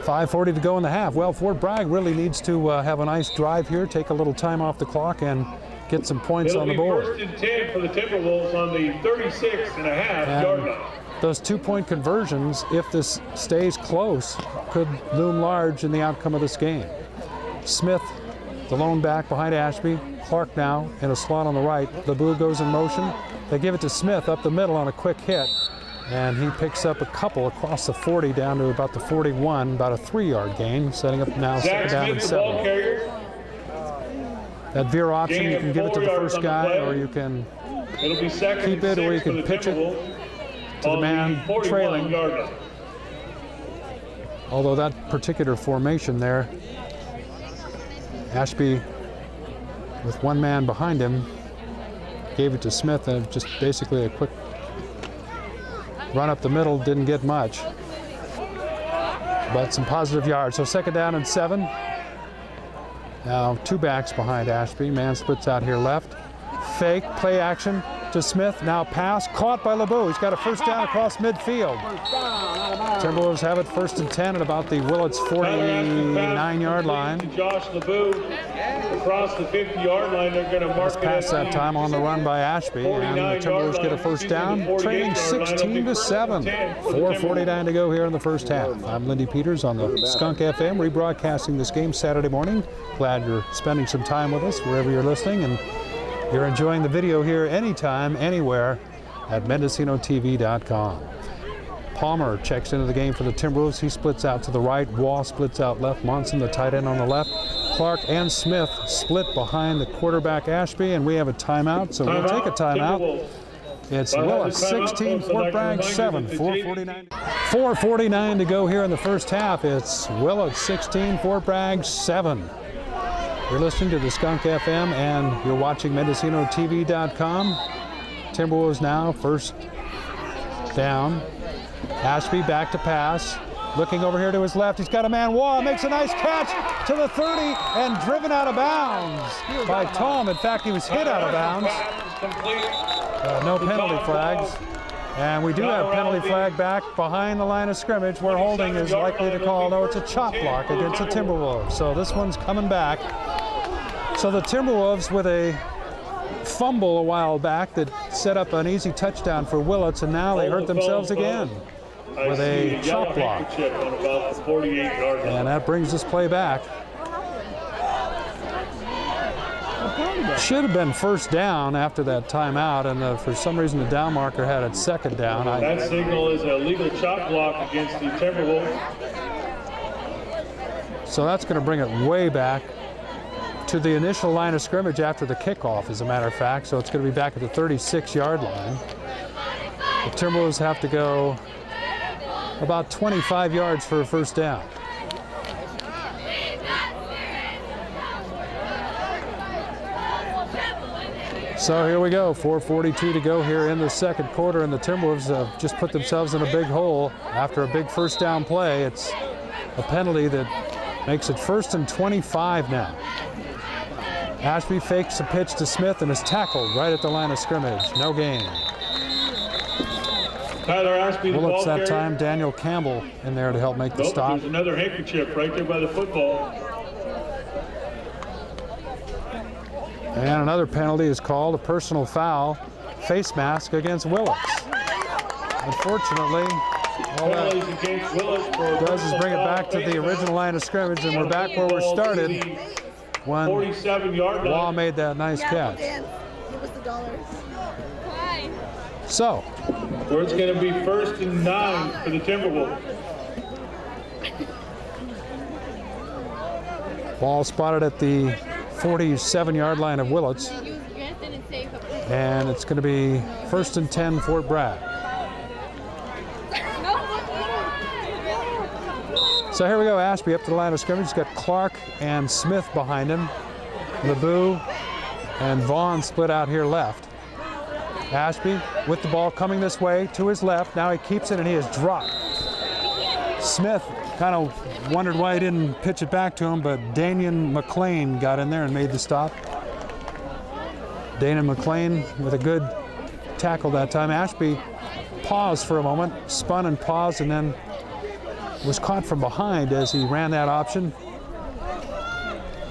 5:40 to go in the half. Well, Fort Bragg really needs to have a nice drive here, take a little time off the clock, and get some points It'll on the be board. 1st and 10 for the Timberwolves on the 36.5-yard line. Those 2-point conversions, if this stays close, could loom large in the outcome of this game. Smith, the lone back behind Ashby. Clark now in a slot on the right. LeBou goes in motion. They give it to Smith up the middle on a quick hit, and he picks up a couple across the 40 down to about the 41, about a 3-yard gain, setting up now Zach 2nd down and Smith, the ball 7. carrier. That veer option, you can give it to the 4 yards first on the guy, play. or you can It'll be 2nd keep and it, or you 6 for can the pitch it Timberwolves to the on man 41 trailing. yard line. Although that particular formation there, Ashby with one man behind him gave it to Smith, and just basically a quick Run up the middle, didn't get much. But some positive yards. So 2nd down and 7. Now 2 backs behind Ashby. Man splits out here left. Fake, play action to Smith. Now pass, caught by LeBeau. He's got a 1st down across midfield. Timberwolves have it 1st and 10 at about the Willits 49-yard line. Josh LeBeau across the 50-yard line. They're going to mark it Pass that time on the run by Ashby, and the Timberwolves get a 1st down, trailing 16-7. 4:49 to go here in the 1st half. I'm Lindy Peters on the Skunk FM, rebroadcasting this game Saturday morning. Glad you're spending some time with us wherever you're listening, and you're enjoying the video here anytime, anywhere at MendocinoTV.com. Palmer checks into the game for the Timberwolves. He splits out to the right. Wall splits out left. Monson, the tight end, on the left. Clark and Smith split behind the quarterback Ashby, and we have a timeout, so we'll take a timeout. It's Willits 16, Fort Bragg 7. 4:49 to go here in the 1st half. It's Willits 16, Fort Bragg 7. You're listening to the Skunk FM, and you're watching MendocinoTV.com. Timberwolves now 1st down. Ashby back to pass. Looking over here to his left. He's got a man. Waugh makes a nice catch to the 30 and driven out of bounds by Tom. In fact, he was hit out of bounds. No penalty flags. And we do have penalty flag back behind the line of scrimmage where holding is likely to call. No, it's a chop block against the Timberwolves. So this one's coming back. So the Timberwolves with a fumble a while back that set up an easy touchdown for Willits, and now they hurt themselves again with a chop block. And that brings this play back. Should have been 1st down after that timeout, and for some reason the down marker had it 2nd down. That signal is a legal chop block against the Timberwolves. So that's going to bring it way back to the initial line of scrimmage after the kickoff, as a matter of fact. So it's going to be back at the 36-yard line. The Timberwolves have to go about 25 yards for a 1st down. So here we go, 4:42 to go here in the 2nd quarter, and the Timberwolves have just put themselves in a big hole after a big 1st down play. It's a penalty that makes it 1st and 25 now. Ashby fakes a pitch to Smith and is tackled right at the line of scrimmage. No gain. Tyler Ashby, the Willits ball that carrier. time. Daniel Campbell in there to help make the stop. There's another handkerchief right there by the football. And another penalty is called, a personal foul, face mask against Willits. Unfortunately, all that does is bring it back to the original line of scrimmage, and we're back where we started when 47-yard line. Waugh made that nice catch. Give us the dollars. So, Where it's going to be 1st and 9 for the Timberwolves. ball spotted at the 47-yard line of Willits. And it's going to be 1st and 10, Fort Bragg. So here we go, Ashby up to the line of scrimmage. He's got Clark and Smith behind him. LeBeau and Vaughn split out here left. Ashby with the ball coming this way to his left. Now he keeps it and he is dropped. Smith kind of wondered why he didn't pitch it back to him, but Danian McLean got in there and made the stop. Dana McLean with a good tackle that time. Ashby paused for a moment, spun and paused, and then was caught from behind as he ran that option.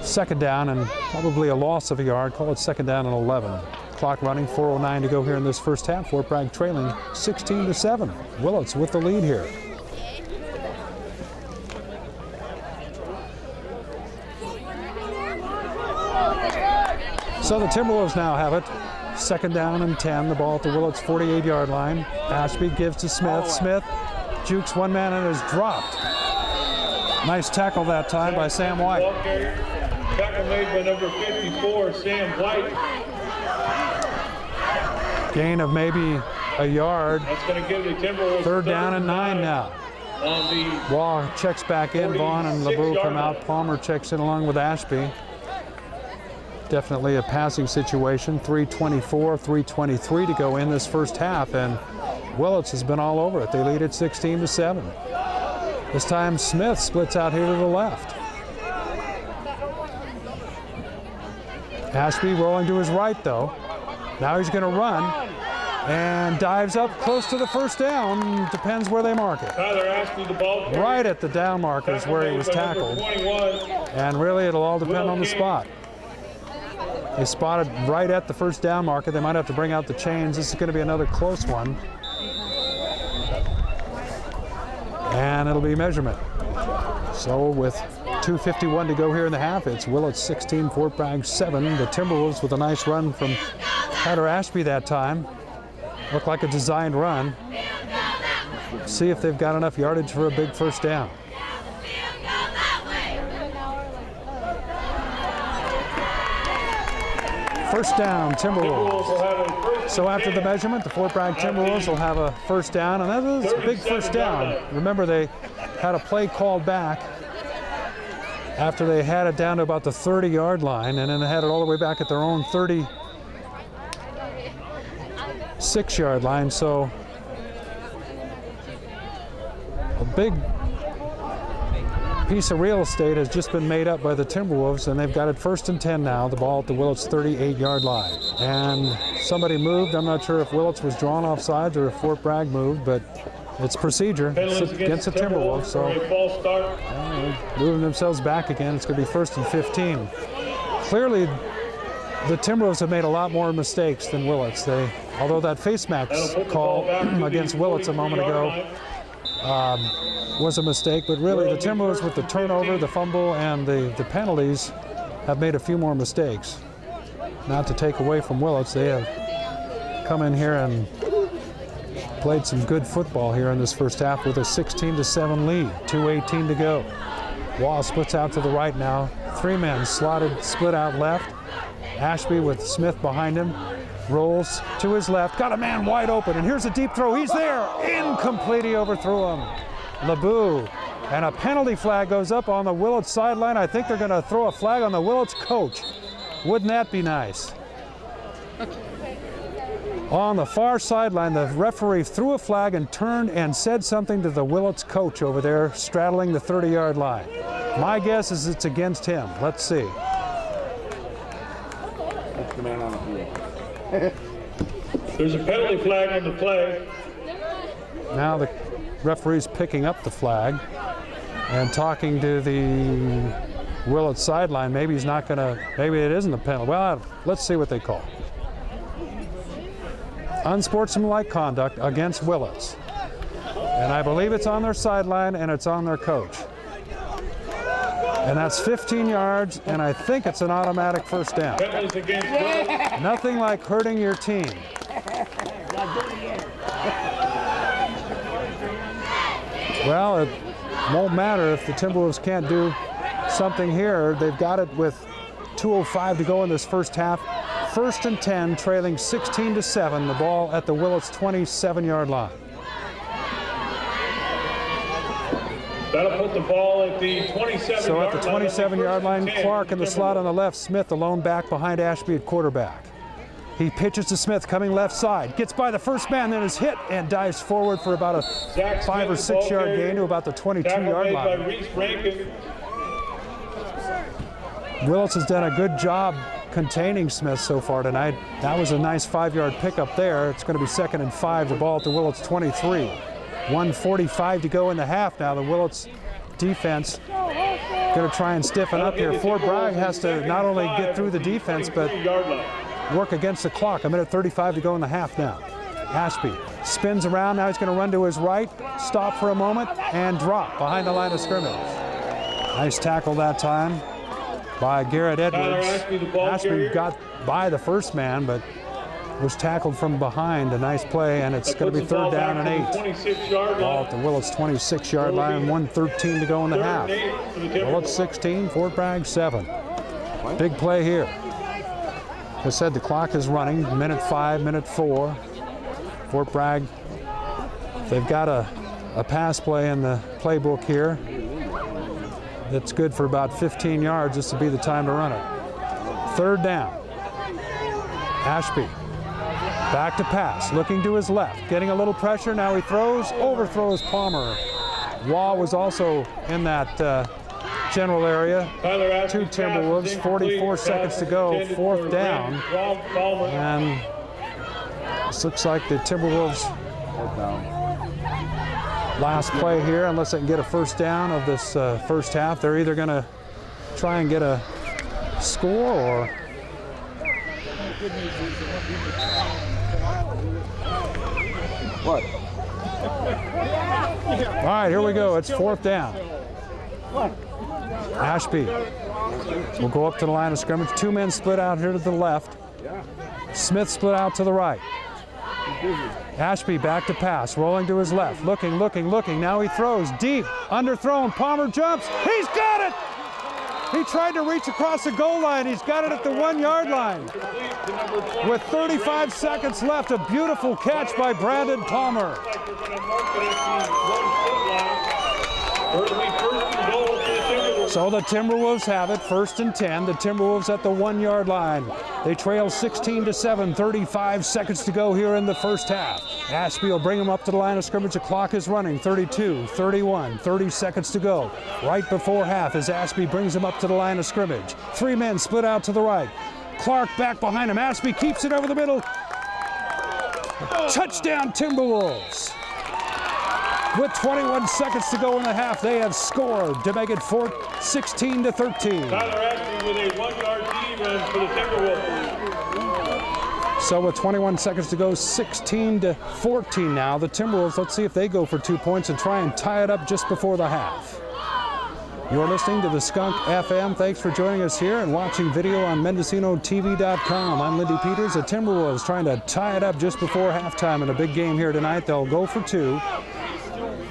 2nd down and probably a loss of a yard. Call it 2nd down and 11. Clock running, 4:09 to go here in this first half. Fort Bragg trailing 16-7. Willits with the lead here. So the Timberwolves now have it. 2nd down and 10. The ball at the Willits 48-yard line. Ashby gives to Smith. Smith jukes one man and is dropped. Nice tackle that time by Sam White. Tackle made by number 54, Sam White. Gain of maybe a yard. That's going to give the Timberwolves 3rd down and 9 now. On the Waugh checks back in. Vaughn and LeBeau come out. Palmer checks in along with Ashby. Definitely a passing situation. 3:24, 3:23 to go in this first half, and Willits has been all over it. They lead at 16-7. This time Smith splits out here to the left. Ashby rolling to his right though. Now he's going to run and dives up close to the first down. Depends where they mark it. Tyler Ashby, the ball carrier. Right at the down marker is where he was tackled. 21. And really it'll all depend on the spot. They spotted right at the first down marker. They might have to bring out the chains. This is going to be another close one. And it'll be measurement. So with 2:51 to go here in the half, it's Willits 16, Fort Bragg 7. The Timberwolves with a nice run from Tyler Ashby that time. Looked like a designed run. See if they've got enough yardage for a big first down. First down, Timberwolves. So after the measurement, the Fort Bragg Timberwolves will have a first down, and that is a big first down. Remember, they had a play called back after they had it down to about the 30-yard line, and then they had it all the way back at their own 36-yard line. So a big piece of real estate has just been made up by the Timberwolves, and they've got it 1st and 10 now. The ball at the Willits 38-yard line. And somebody moved. I'm not sure if Willits was drawn off sides or if Fort Bragg moved, but it's procedure. It's against the Timberwolves, so moving themselves back again. It's going to be 1st and 15. Clearly, the Timberwolves have made a lot more mistakes than Willits. Although that face mask call against Willits a moment ago was a mistake, but really the Timberwolves with the turnover, the fumble, and the penalties have made a few more mistakes. Not to take away from Willits, they have come in here and played some good football here in this first half with a 16-7 lead, 2:18 to go. Wall splits out to the right now. 3 men slotted, split out left. Ashby with Smith behind him. Rolls to his left, got a man wide open, and here's a deep throw. He's there, incomplete, he overthrew him. LeBou, and a penalty flag goes up on the Willits sideline. I think they're going to throw a flag on the Willits coach. Wouldn't that be nice? On the far sideline, the referee threw a flag and turned and said something to the Willits coach over there, straddling the 30-yard line. My guess is it's against him. Let's see. That's the man on the field. There's a penalty flag on the play. Now the referee's picking up the flag and talking to the Willits sideline. Maybe he's not going to, maybe it isn't a penalty. Well, let's see what they call. Unsportsmanlike conduct against Willits. And I believe it's on their sideline and it's on their coach. And that's 15 yards, and I think it's an automatic first down. Penalties against Willits. Nothing like hurting your team. Well, it won't matter if the Timberwolves can't do something here. They've got it with 2:05 to go in this first half. 1st and 10, trailing 16-7. The ball at the Willits 27-yard line. That'll put the ball at the 27-yard line. So at the 27-yard line, Clark in the slot on the left, Smith alone back behind Ashby at quarterback. He pitches to Smith coming left side, gets by the first man, then is hit and dives forward for about a 5 or 6 yard gain to about the 22-yard line. Willits has done a good job containing Smith so far tonight. That was a nice 5-yard pickup there. It's going to be 2nd and 5. The ball at the Willits 23. 1:45 to go in the half now. The Willits defense going to try and stiffen up here. Fort Bragg has to not only get through the defense, but work against the clock. 1:35 to go in the half now. Ashby spins around. Now he's going to run to his right, stop for a moment, and drop behind the line of scrimmage. Nice tackle that time by Garrett Edwards. Ashby got by the first man, but was tackled from behind. A nice play, and it's going to be 3rd down and 8. Ball at the Willits 26-yard line, 1:13 to go in the half. Willits 16, Fort Bragg 7. Big play here. As I said, the clock is running, minute 5, minute 4. Fort Bragg, they've got a pass play in the playbook here. That's good for about 15 yards. This will be the time to run it. 3rd down. Ashby Back to pass, looking to his left, getting a little pressure. Now he throws, overthrows Palmer. Waugh was also in that general area. Two Timberwolves, 44 seconds to go, 4th down. And this looks like the Timberwolves last play here, unless they can get a first down of this first half. They're either going to try and get a score or What? all right, here we go. It's 4th down. Ashby will go up to the line of scrimmage. 2 men split out here to the left. Smith split out to the right. Ashby back to pass, rolling to his left, looking. Now he throws deep, underthrown. Palmer jumps. He's got it! He tried to reach across the goal line. He's got it at the 1-yard line. With 35 seconds left, a beautiful catch by Brandon Palmer. So the Timberwolves have it, 1st and 10. The Timberwolves at the 1-yard line. They trail 16-7, 35 seconds to go here in the first half. Ashby will bring them up to the line of scrimmage. The clock is running, 32, 31, 30 seconds to go. Right before half as Ashby brings them up to the line of scrimmage. 3 men split out to the right. Clark back behind him. Ashby keeps it over the middle. Touchdown Timberwolves. With 21 seconds to go in the half, they have scored to make it 16-13. Tyler Ashby with a 1-yard TD run for the Timberwolves. So with 21 seconds to go, 16-14 now. The Timberwolves, let's see if they go for 2 points and try and tie it up just before the half. You're listening to the Skunk FM. Thanks for joining us here and watching video on MendocinoTV.com. I'm Lindy Peters. The Timberwolves trying to tie it up just before halftime in a big game here tonight. They'll go for 2.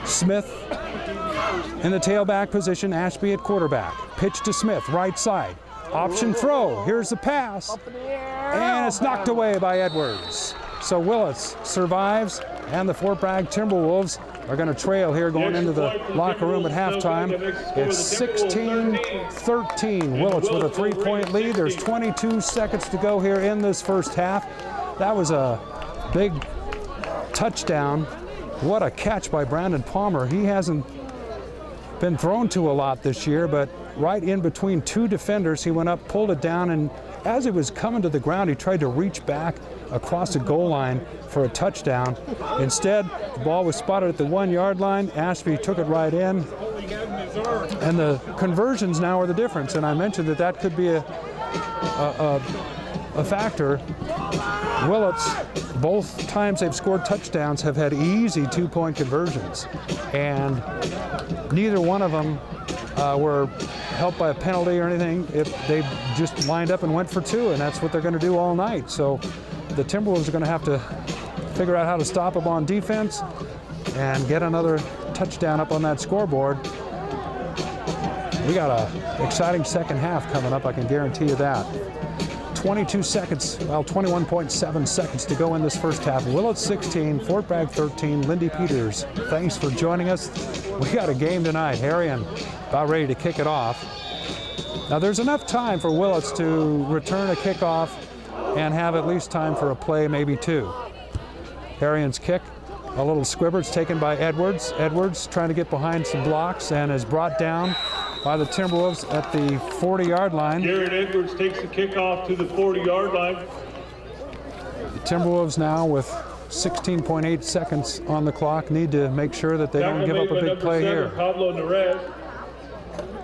Smith in the tailback position, Ashby at quarterback. Pitch to Smith, right side. Option throw. Here's the pass. And it's knocked away by Edwards. So Willits survives, and the Fort Bragg Timberwolves are going to trail here going into the locker room at halftime. It's 16-13. Willits with a 3-point lead. There's 22 seconds to go here in this first half. That was a big touchdown. What a catch by Brandon Palmer. He hasn't been thrown to a lot this year, but right in between 2 defenders, he went up, pulled it down, and as he was coming to the ground, he tried to reach back across the goal line for a touchdown. Instead, the ball was spotted at the 1-yard line. Ashby took it right in, and the conversions now are the difference. And I mentioned that could be a factor. Willits, both times they've scored touchdowns, have had easy 2-point conversions, and neither one of them were helped by a penalty or anything. They just lined up and went for 2, and that's what they're going to do all night. So the Timberwolves are going to have to figure out how to stop them on defense and get another touchdown up on that scoreboard. We got an exciting second half coming up, I can guarantee you that. 22 seconds, well, 21.7 seconds to go in this first half. Willits 16, Fort Bragg 13. Lindy Peters, thanks for joining us. We got a game tonight. Harrion about ready to kick it off. Now there's enough time for Willits to return a kickoff and have at least time for a play, maybe 2. Harrion's kick, a little squibber. It's taken by Edwards. Edwards trying to get behind some blocks and is brought down by the Timberwolves at the 40-yard line. Garrett Edwards takes the kickoff to the 40-yard line. The Timberwolves now with 16.8 seconds on the clock need to make sure that they don't give up a big play here. Pablo Nerez.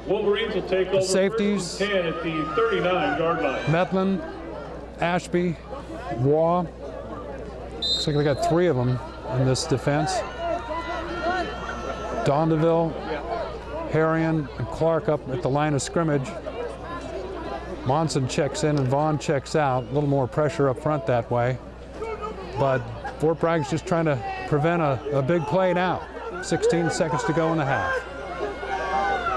Wolverines will take over safeties, 10 at the 39-yard line. Medlin, Ashby, Waugh. Looks like they got 3 of them in this defense. Dondeville, Harrion, and Clark up at the line of scrimmage. Monson checks in and Vaughn checks out. A little more pressure up front that way. But Fort Bragg's just trying to prevent a big play now. 16 seconds to go in the half.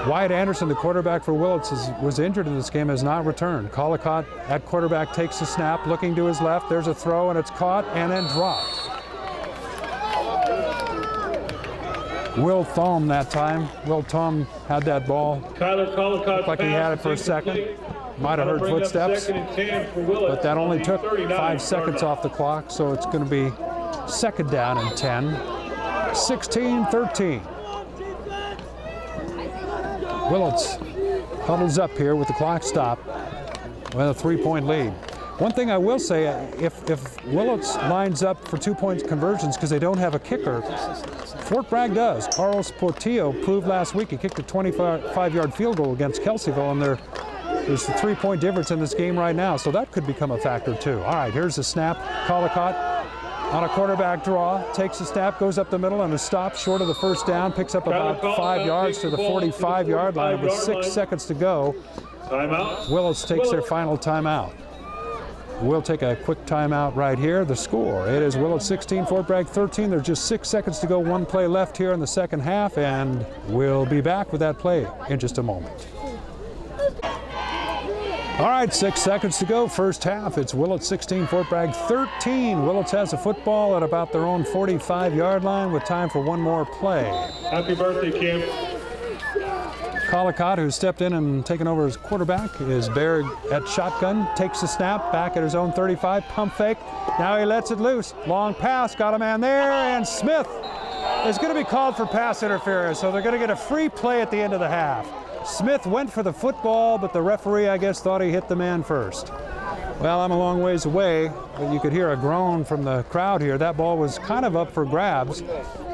Wyatt Anderson, the quarterback for Willits, was injured in this game, has not returned. Collicott at quarterback takes the snap, looking to his left. There's a throw, and it's caught and then dropped. Will Thom that time. Will Thom had that ball. Tyler Collicott looked like he had it for a second. Might have heard Bring up footsteps, 2nd and 10 for Willits but that only on the took 39 5 seconds yard off the clock, so it's going to be 2nd down and 10. 16-13. Willits huddles up here with the clock stopped with a 3-point lead. One thing I will say, if Willits lines up for 2-point conversions because they don't have a kicker, Fort Bragg does. Carlos Portillo proved last week he kicked a 25-yard field goal against Kelseyville, and there's a 3-point difference in this game right now, so that could become a factor too. All right, here's the snap. Collicott on a quarterback draw, takes the snap, goes up the middle, and is stopped short of the first down, picks up about 5 yards to the 45-yard line with 6 seconds to go. Timeout. Willits takes their final timeout. We'll take a quick timeout right here. The score, it is Willits 16, Fort Bragg 13. There's just 6 seconds to go, 1 play left here in the second half, and we'll be back with that play in just a moment. All right, 6 seconds to go, first half. It's Willits 16, Fort Bragg 13. Willits has a football at about their own 45-yard line with time for one more play. Happy birthday, Kim. Collicott, who stepped in and taken over as quarterback, is Berg at shotgun, takes the snap, back at his own 35, pump fake. Now he lets it loose. Long pass, got a man there, and Smith is going to be called for pass interference, so they're going to get a free play at the end of the half. Smith went for the football, but the referee, I guess, thought he hit the man first. Well, I'm a long ways away, but you could hear a groan from the crowd here. That ball was kind of up for grabs,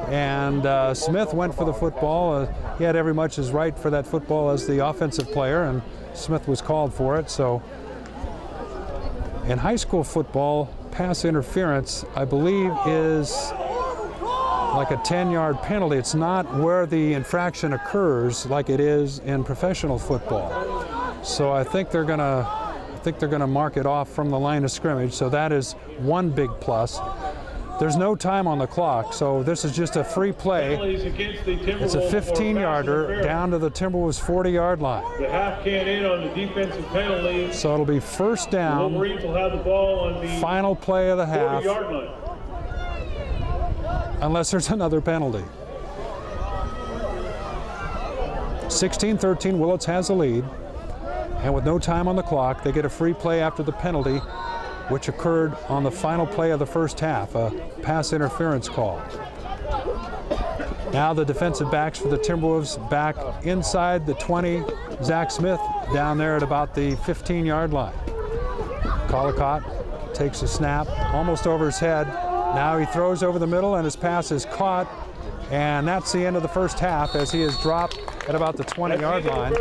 and Smith went for the football. He had every much as right for that football as the offensive player, and Smith was called for it. So in high school football, pass interference, I believe, is like a 10-yard penalty. It's not where the infraction occurs like it is in professional football. So I think they're gonna mark it off from the line of scrimmage. So that is one big plus. There's no time on the clock, so this is just a free play. It's a 15-yarder down to the Timberwolves 40-yard line. The half can't in on the defensive penalty. So it'll be first down. Wolverines will have the ball on the Final play of the half, 40-yard line. unless there's another penalty. 16-13, Willits has the lead. And with no time on the clock, they get a free play after the penalty, which occurred on the final play of the first half, a pass interference call. Now the defensive backs for the Timberwolves back inside the 20. Zach Smith down there at about the 15-yard line. Collicott takes a snap, almost over his head. Now he throws over the middle, and his pass is caught. And that's the end of the first half as he is dropped at about the 20-yard line.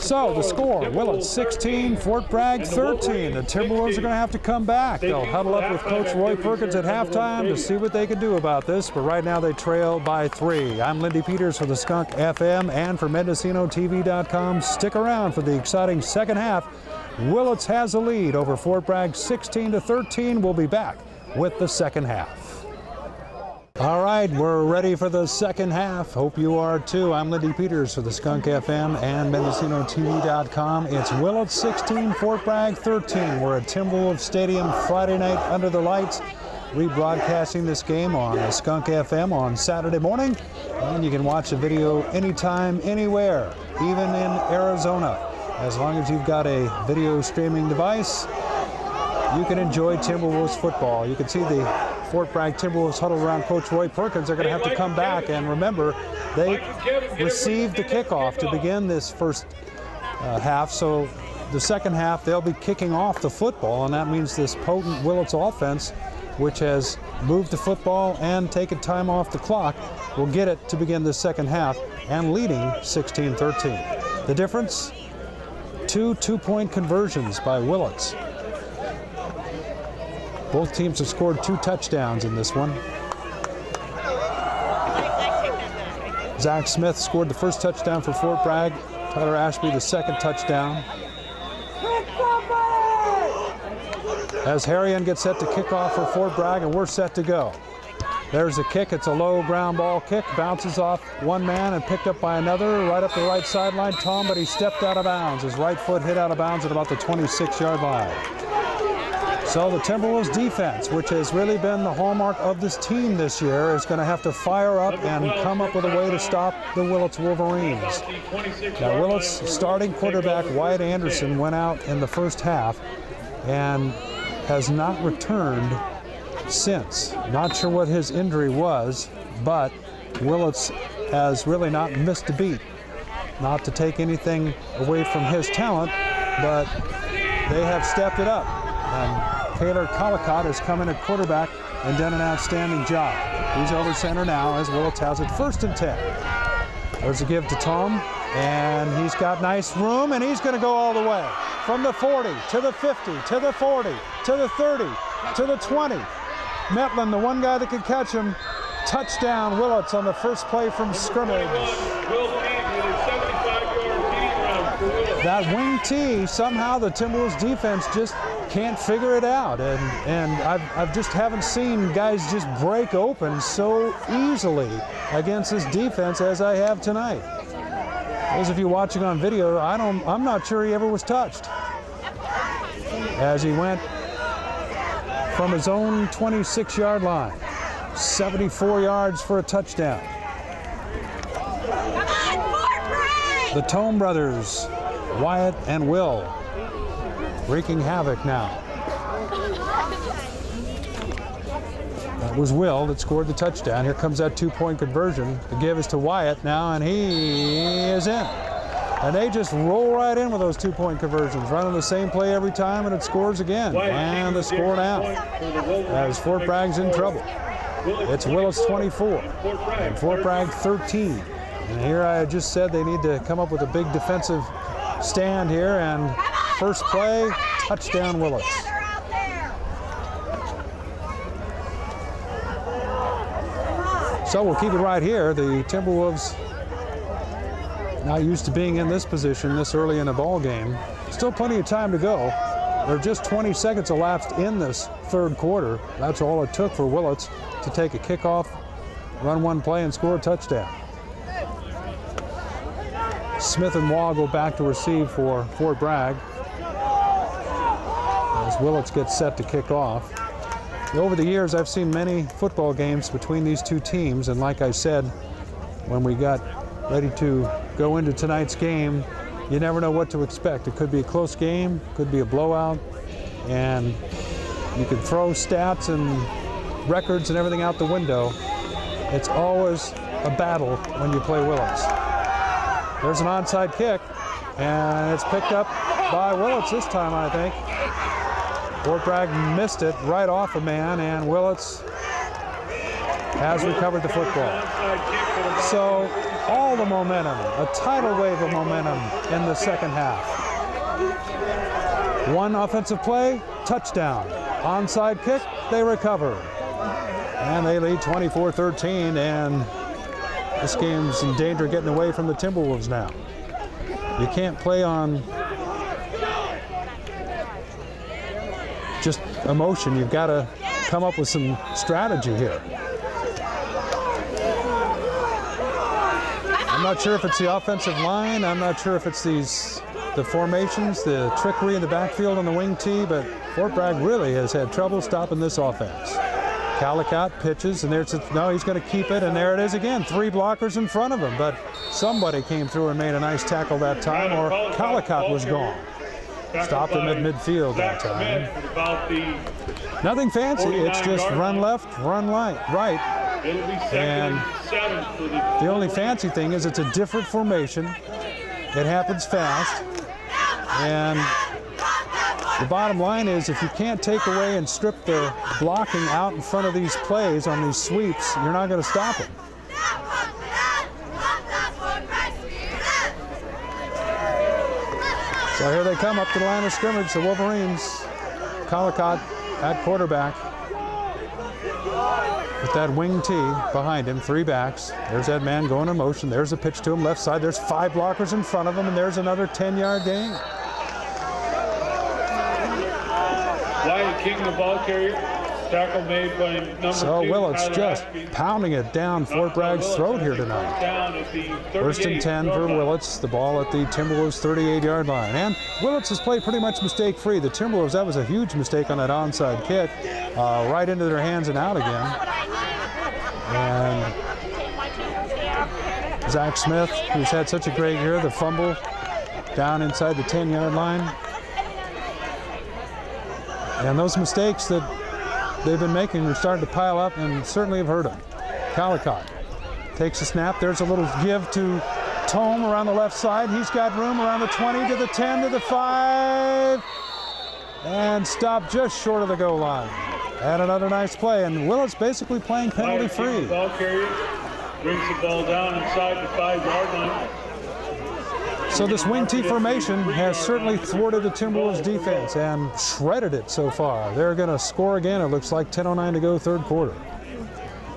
So the score, Willits 16, Fort Bragg 13. The Timberwolves are going to have to come back. They'll huddle up with Coach Roy Perkins at halftime to see what they can do about this, but right now they trail by 3. I'm Lindy Peters for the Skunk FM and for MendocinoTV.com. Stick around for the exciting second half. Willits has a lead over Fort Bragg 16-13. We'll be back with the second half. All right, we're ready for the second half. Hope you are too. I'm Lindy Peters for the Skunk FM and MendocinoTV.com. It's Willits 16, Fort Bragg 13. We're at Timberwolves Stadium Friday night under the lights, rebroadcasting this game on the Skunk FM on Saturday morning. And you can watch the video anytime, anywhere, even in Arizona. As long as you've got a video streaming device, you can enjoy Timberwolves football. You can see the Fort Bragg Timberwolves huddle around Coach Roy Perkins. They're going to have to come back, and remember, they received the kickoff to begin this first half, so the second half they'll be kicking off the football, and that means this potent Willits offense, which has moved the football and taken time off the clock, will get it to begin the second half and leading 16-13. The difference? 2 two-point conversions by Willits. Both teams have scored 2 touchdowns in this one. Zach Smith scored the first touchdown for Fort Bragg. Tyler Ashby the second touchdown. As Harrion gets set to kick off for Fort Bragg, and we're set to go. There's a kick. It's a low ground ball kick. Bounces off one man and picked up by another right up the right sideline. But he stepped out of bounds. His right foot hit out of bounds at about the 26-yard line. So the Timberwolves defense, which has really been the hallmark of this team this year, is going to have to fire up and come up with a way to stop the Willits Wolverines. Now, Willits' starting quarterback, Wyatt Anderson, went out in the first half and has not returned since. Not sure what his injury was, but Willits has really not missed a beat. Not to take anything away from his talent, but they have stepped it up. And Taylor Collicott has come in at quarterback and done an outstanding job. He's over center now as Willits has it 1st and 10. There's a give to Tom, and he's got nice room, and he's going to go all the way. From the 40 to the 50 to the 40 to the 30 to the 20. Metlin, the one guy that could catch him. Touchdown, Willits on the first play from scrimmage. That wing tee, somehow the Timberwolves defense just can't figure it out. And I've just haven't seen guys just break open so easily against this defense as I have tonight. Those of you watching on video, I'm not sure he ever was touched. As he went from his own 26-yard line. 74 yards for a touchdown. The Tome brothers, Wyatt and Will, wreaking havoc now. That was Will that scored the touchdown. Here comes that 2-point conversion. The give is to Wyatt now, and he is in. And they just roll right in with those 2-point conversions, running the same play every time, and it scores again. And the score now, as Fort Bragg's in trouble. It's Willits 24 and Fort Bragg 13. And here I just said they need to come up with a big defensive stand here, and first play, touchdown Willits. So we'll keep it right here. The Timberwolves, not used to being in this position this early in a ball game. Still plenty of time to go. There are just 20 seconds elapsed in this third quarter. That's all it took for Willits to take a kickoff, run one play, and score a touchdown. Smith and Waugh go back to receive for Fort Bragg as Willits gets set to kick off. Over the years, I've seen many football games between these two teams, and like I said, when we got ready to go into tonight's game, you never know what to expect. It could be a close game, could be a blowout, and you could throw stats and records and everything out the window. It's always a battle when you play Willits. There's an onside kick, and it's picked up by Willits this time, I think. Fort Bragg missed it right off a man, and Willits has recovered the football. So all the momentum, a tidal wave of momentum in the second half. One offensive play, touchdown. Onside kick, they recover. And they lead 24-13, and this game's in danger of getting away from the Timberwolves now. You can't play on just emotion. You've got to come up with some strategy here. I'm not sure if it's the offensive line. I'm not sure if it's the formations, the trickery in the backfield on the wing tee, but Fort Bragg really has had trouble stopping this offense. Collicott pitches, and no, he's going to keep it, and there it is again. 3 blockers in front of him, but somebody came through and made a nice tackle that time, or Collicott was gone. Stopped him at midfield that time. Nothing fancy, it's just run left, run right. And the only fancy thing is it's a different formation. It happens fast, and the bottom line is if you can't take away and strip the blocking out in front of these plays on these sweeps, you're not going to stop them. So here they come up to the line of scrimmage, the Wolverines. Collicott at quarterback with that wing tee behind him, 3 backs. There's that man going in motion. There's a pitch to him left side. There's 5 blockers in front of him, and there's another 10-yard gain. Wyatt King, the ball carrier. Tackle made by number So 2, Willits Tyler just Ashby. pounding it down Fort Bragg's throat here tonight. Down at the 38 First and 10 for Willits. The ball at the Timberwolves 38-yard line. And Willits has played pretty much mistake-free. The Timberwolves, that was a huge mistake on that onside kick. Right into their hands and out again. And Zach Smith, who's had such a great year, the fumble down inside the 10-yard line. And those mistakes that they've been making are starting to pile up and certainly have hurt them. Calicott takes a snap. There's a little give to Tome around the left side. He's got room around the 20 to the 10 to the 5. And stopped just short of the goal line. And another nice play. And Willits basically playing penalty free. Ball carrier brings the ball down inside the 5-yard line. So this wing T formation has certainly thwarted the Timberwolves defense and shredded it so far. They're going to score again. It looks like 10:09 to go, third quarter.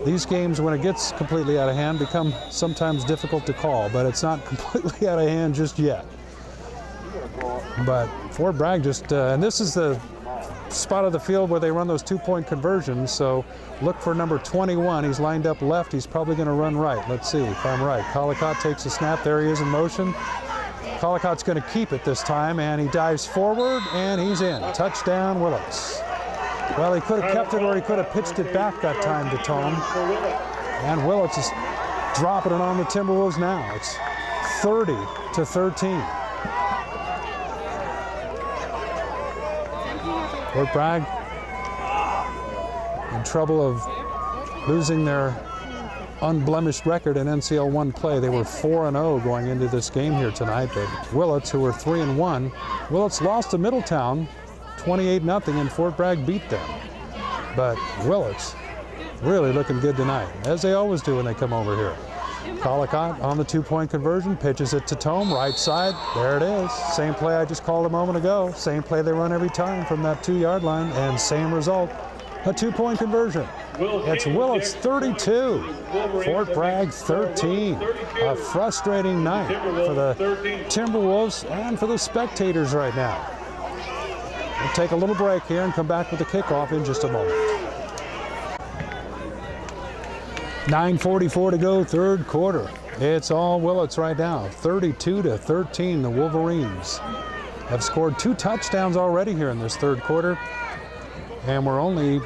These games, when it gets completely out of hand, become sometimes difficult to call, but it's not completely out of hand just yet. But Fort Bragg just, and this is the spot of the field where they run those 2-point conversions, so look for number 21. He's lined up left. He's probably going to run right. Let's see if I'm right. Calicott takes a snap. There he is in motion. Calicott's going to keep it this time, and he dives forward, and he's in. Touchdown, Willits. Well, he could have kept it or he could have pitched it back that time to Tome. And Willits is dropping it on the Timberwolves now. It's 30-13. Fort Bragg in trouble of losing their unblemished record in NCL1 play. They were 4-0 going into this game here tonight, but Willits, who were 3-1, Willits lost to Middletown 28-0, and Fort Bragg beat them. But Willits really looking good tonight, as they always do when they come over here. Calicott on the 2-point conversion, pitches it to Tome, right side. There it is. Same play I just called a moment ago. Same play they run every time from that 2-yard line, and same result, a 2-point conversion. It's Willits 32, Fort Bragg 13. A frustrating night for the Timberwolves and for the spectators right now. We'll take a little break here and come back with the kickoff in just a moment. 9:44 to go, third quarter. It's all Willits right now, 32-13. The Wolverines have scored 2 touchdowns already here in this third quarter, and we're only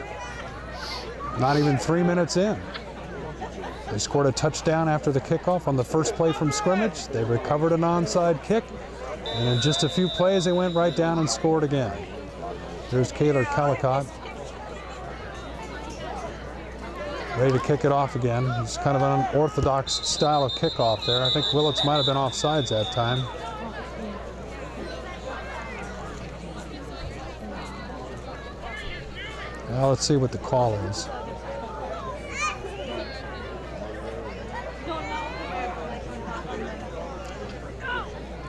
not even 3 minutes in. They scored a touchdown after the kickoff on the first play from scrimmage. They recovered an onside kick, and in just a few plays, they went right down and scored again. There's Kaylor Calicott, ready to kick it off again. It's kind of an unorthodox style of kickoff there. I think Willits might have been offsides that time. Now let's see what the call is.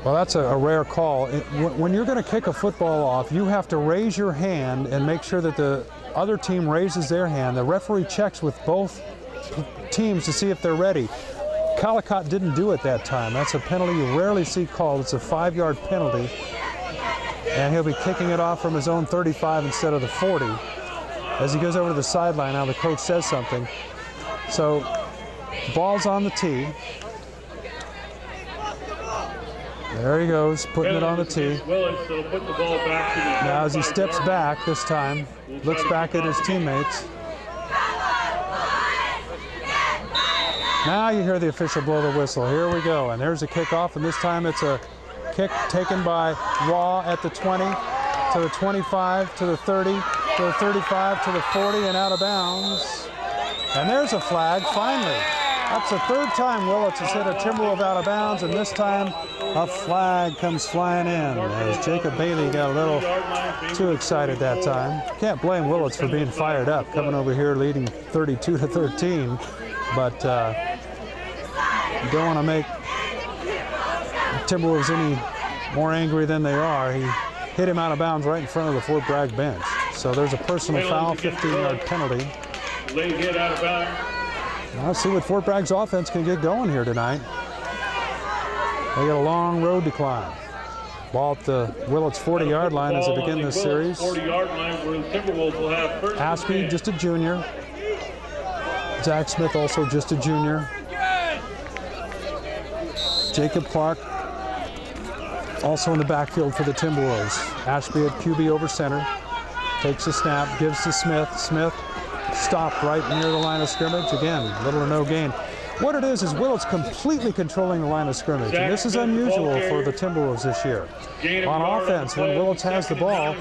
Well, that's a rare call. When you're going to kick a football off, you have to raise your hand and make sure that the other team raises their hand. The referee checks with both teams to see if they're ready. Calicott didn't do it that time. That's a penalty you rarely see called. It's a 5-yard penalty, and he'll be kicking it off from his own 35 instead of the 40. As he goes over to the sideline, now the coach says something. So, ball's on the tee. There he goes, putting it on the tee. Now as he steps back this time, looks back at his teammates. Now you hear the official blow the whistle. Here we go, and there's a kickoff, and this time it's a kick taken by Raw at the 20, to the 25, to the 30, to the 35, to the 40, and out of bounds. And there's a flag, finally. That's the third time Willits has hit a Timberwolf out of bounds, and this time a flag comes flying in as Jacob Bailey got a little too excited that time. Can't blame Willits for being fired up, coming over here leading 32-13, but you don't want to make Timberwolves any more angry than they are. He hit him out of bounds right in front of the Fort Bragg bench. So there's a personal foul, 15-yard penalty. Late hit out of bounds. Now let's see what Fort Bragg's offense can get going here tonight. They got a long road to climb. Ball at the Willits 40-yard line as they begin this series. 40-yard line where the Timberwolves will have first. Aspie, just a junior. Zach Smith, also just a junior. Jacob Clark, also in the backfield for the Timberwolves. Ashby at QB over center. Takes a snap, gives to Smith. Smith stopped right near the line of scrimmage. Again, little or no gain. What it is Willits completely controlling the line of scrimmage. And this is unusual for the Timberwolves this year. On offense, when Willits has the ball,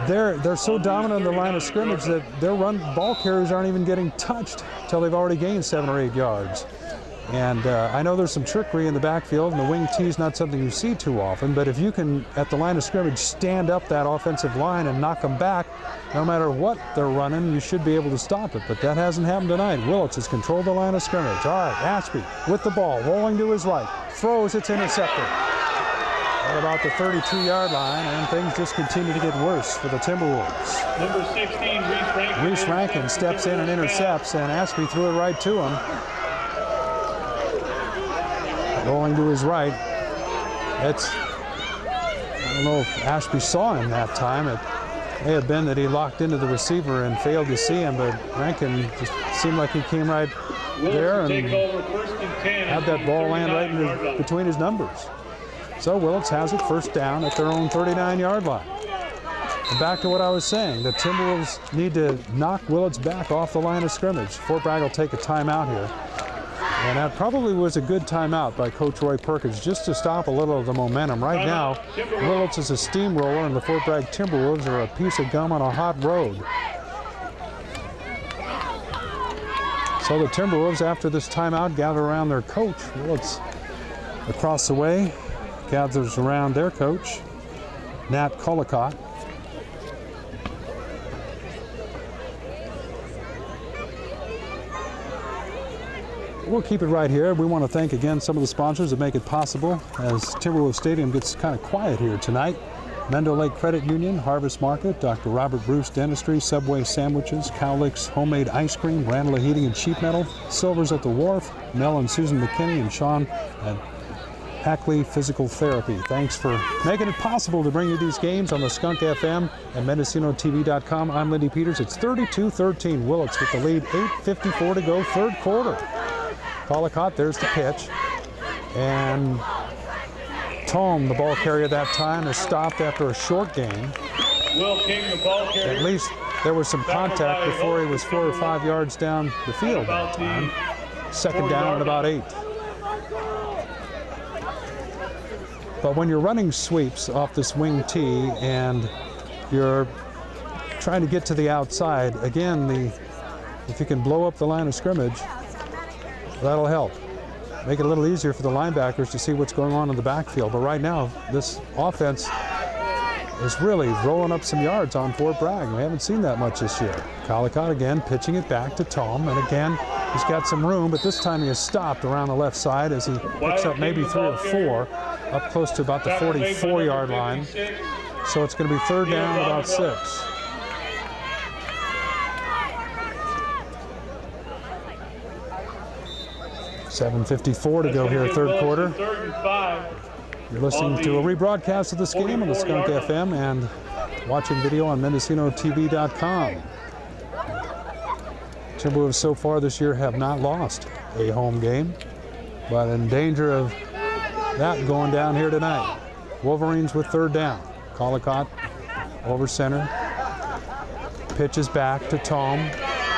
they're so dominant in the line of scrimmage that their ball carriers aren't even getting touched until they've already gained 7 or 8 yards. And I know there's some trickery in the backfield, and the wing tee is not something you see too often, but if you can, at the line of scrimmage, stand up that offensive line and knock them back, no matter what they're running, you should be able to stop it. But that hasn't happened tonight. Willits has controlled the line of scrimmage. All right, Ashby with the ball, rolling to his right, throws, it's intercepted. At about the 32-yard line, and things just continue to get worse for the Timberwolves. Number 16, Reese Rankin steps in and intercepts, and Ashby threw it right to him. Rolling to his right. I don't know if Ashby saw him that time. It may have been that he locked into the receiver and failed to see him, but Rankin just seemed like he came right there and had that ball land right between his numbers. So Willits has it first down at their own 39-yard line. And back to what I was saying, the Timberwolves need to knock Willits back off the line of scrimmage. Fort Bragg will take a timeout here. And that probably was a good timeout by Coach Roy Perkins, just to stop a little of the momentum. Right now, Willits is a steamroller, and the Fort Bragg Timberwolves are a piece of gum on a hot road. So the Timberwolves, after this timeout, gather around their coach. Willits across the way gathers around their coach, Nat Collicott. We'll keep it right here. We want to thank again some of the sponsors that make it possible as Timberwolves Stadium gets kind of quiet here tonight. Mendo Lake Credit Union, Harvest Market, Dr. Robert Bruce Dentistry, Subway Sandwiches, Cowlicks Homemade Ice Cream, Randall Heating and Sheet Metal, Silvers at the Wharf, Mel and Susan McKinney, and Sean at Hackley Physical Therapy. Thanks for making it possible to bring you these games on the Skunk FM and MendocinoTV.com. I'm Lindy Peters. It's 32-13. Willits with the lead, 8:54 to go, third quarter. Collicott, there's the pitch. And Tom, the ball carrier that time, is stopped after a short gain. Will King, the ball carrier. At least there was some contact before he was 4 or 5 yards down the field that time. Second down at about 8. But when you're running sweeps off this wing tee and you're trying to get to the outside, again, if you can blow up the line of scrimmage, that'll help. Make it a little easier for the linebackers to see what's going on in the backfield. But right now, this offense is really rolling up some yards on Fort Bragg. We haven't seen that much this year. Collicott again pitching it back to Tom, and again, he's got some room, but this time he is stopped around the left side as he picks up maybe 3 or 4, up close to about the 44-yard line. So it's going to be third down, about 6. $7:54 to go here, third quarter. You're listening to a rebroadcast of this game on the Skunk FM and watching video on MendocinoTV.com. Timberwolves so far this year have not lost a home game, but in danger of that going down here tonight. Wolverines with third down. Collicott over center. Pitches back to Tom.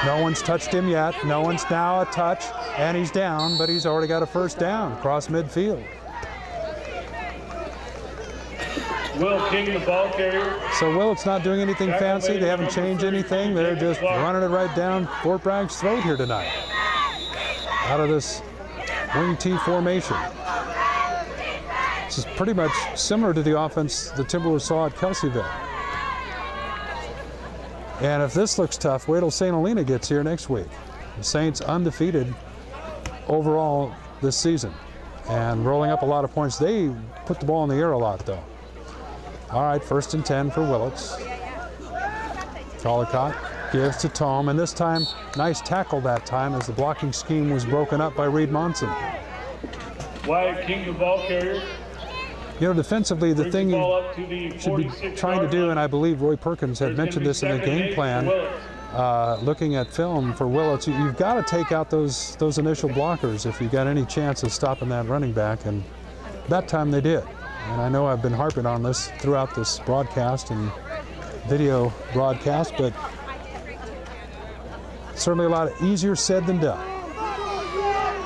No one's touched him yet. No one's now a touch. And he's down, but he's already got a first down across midfield. Will King, the ball carrier. So Willits not doing anything fancy. They haven't changed anything. They're just running it right down Fort Bragg's throat here tonight. Out of this wing T formation. This is pretty much similar to the offense the Timberwolves saw at Kelseyville. And if this looks tough, wait till St. Helena gets here next week. The Saints undefeated overall this season and rolling up a lot of points. They put the ball in the air a lot, though. All right, 1st and 10 for Willits. Collicott gives to Tom, and this time, nice tackle that time as the blocking scheme was broken up by Reed Monson. Wyatt King, the ball carrier. You know, defensively, the Brings thing the ball you up to the should be 46 trying to yard do, line. and I believe Roy Perkins had There's mentioned gonna be this in the second game and 8 plan, for Willits. looking at film for Willits, you've got to take out those initial blockers if you've got any chance of stopping that running back, and that time they did. And I know I've been harping on this throughout this broadcast and video broadcast, but certainly a lot easier said than done.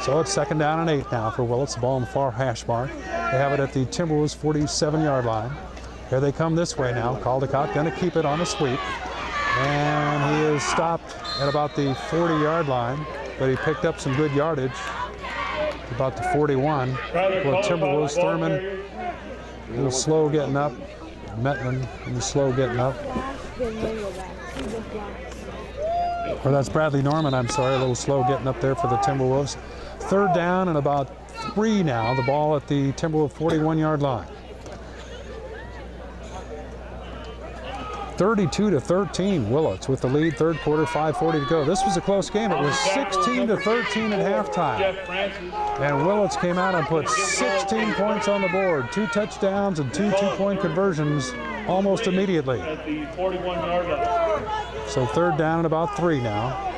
So it's 2nd down and 8 now for Willits. The ball in the far hash mark. They have it at the Timberwolves 47-yard line. Here they come this way now. Caldecott going to keep it on a sweep. And he is stopped at about the 40-yard line, but he picked up some good yardage about the 41. Well, Timberwolves, Thurman, a little slow getting up. Metman, a little slow getting up. Or that's Bradley Norman, I'm sorry, a little slow getting up there for the Timberwolves. 3rd down and about 3 now. The ball at the Timberwolves 41-yard line. 32-13, Willits with the lead. 3rd quarter, 5:40 to go. This was a close game. It was 16-13 at halftime. Jeff Francis. And Willits came out and put 16 points on the board. 2 touchdowns and 2 two-point conversions almost immediately. At the 41-yard line. So 3rd down and about 3 now.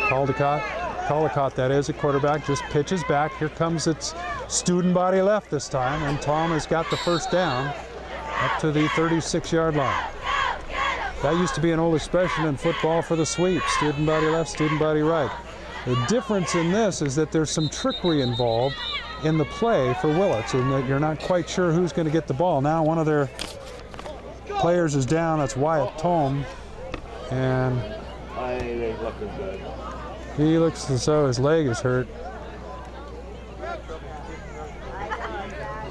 Caldecott, that is, at quarterback, just pitches back. Here comes its student body left this time, and Tom has got the 1st down up to the 36-yard line. That used to be an old expression in football for the sweep: student body left, student body right. The difference in this is that there's some trickery involved in the play for Willits, and that you're not quite sure who's going to get the ball. Now one of their players is down. That's Wyatt Tome, and he looks as though his leg is hurt.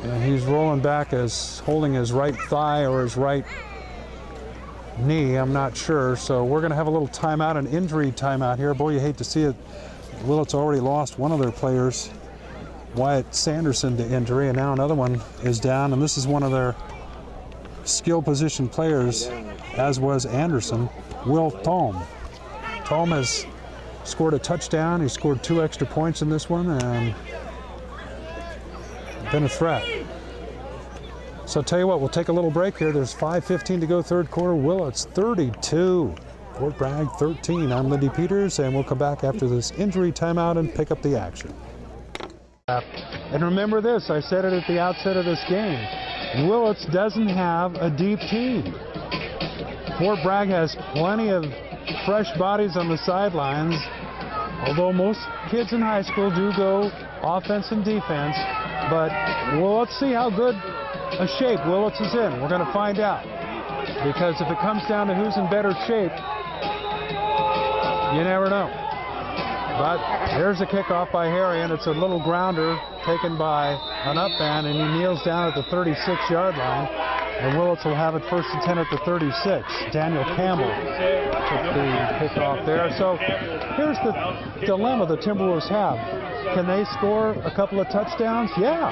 And he's rolling back as holding his right thigh or his right knee, I'm not sure. So we're going to have a little timeout, an injury timeout here. Boy, you hate to see it. Willits already lost one of their players, Wyatt Sanderson, to injury, and now another one is down, and this is one of their skill position players, as was Anderson, Will Thome. Thome has scored a touchdown. He scored 2 extra points in this one and been a threat. So I'll tell you what, we'll take a little break here. There's 5:15 to go, 3rd quarter. Willits 32, Fort Bragg 13. I'm Lindy Peters, and we'll come back after this injury timeout and pick up the action. And remember this, I said it at the outset of this game. Willits doesn't have a deep team. Fort Bragg has plenty of fresh bodies on the sidelines, although most kids in high school do go offense and defense. But well, let's see how good a shape Willits is in. We're going to find out. Because if it comes down to who's in better shape, you never know. But here's a kickoff by Harry, and it's a little grounder taken by an up man, and he kneels down at the 36-yard line. And Willits will have it 1st and 10 at the 36. Daniel Campbell took the kickoff there. So here's the dilemma the Timberwolves have. Can they score a couple of touchdowns? Yeah.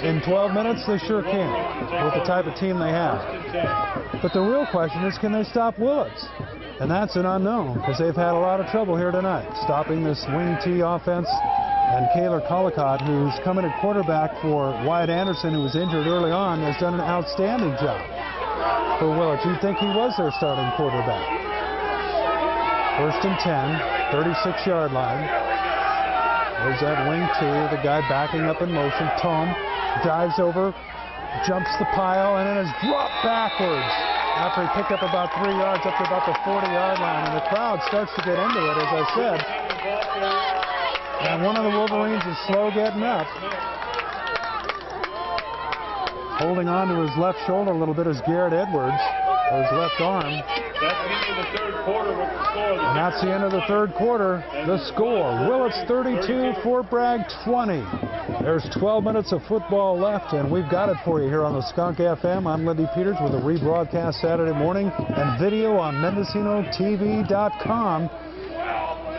In 12 minutes, they sure can, with the type of team they have. But the real question is, can they stop Willits? And that's an unknown, because they've had a lot of trouble here tonight, stopping this wing T offense. And Kaylor Caldecott, who's coming at quarterback for Wyatt Anderson, who was injured early on, has done an outstanding job for Willits. You'd think he was their starting quarterback. 1st and 10, 36-yard line. There's that wing T, the guy backing up in motion. Tom dives over, jumps the pile, and then is dropped backwards after he picked up about 3 yards up to about the 40-yard line. And the crowd starts to get into it, as I said. And one of the Wolverines is slow getting up. Holding on to his left shoulder a little bit is Garrett Edwards, or his left arm. That's the end of the 3rd quarter with the score. And that's the end of the 3rd quarter. The score, Willits 32, Fort Bragg 20. There's 12 minutes of football left, and we've got it for you here on the Skunk FM. I'm Lindy Peters with a rebroadcast Saturday morning and video on MendocinoTV.com.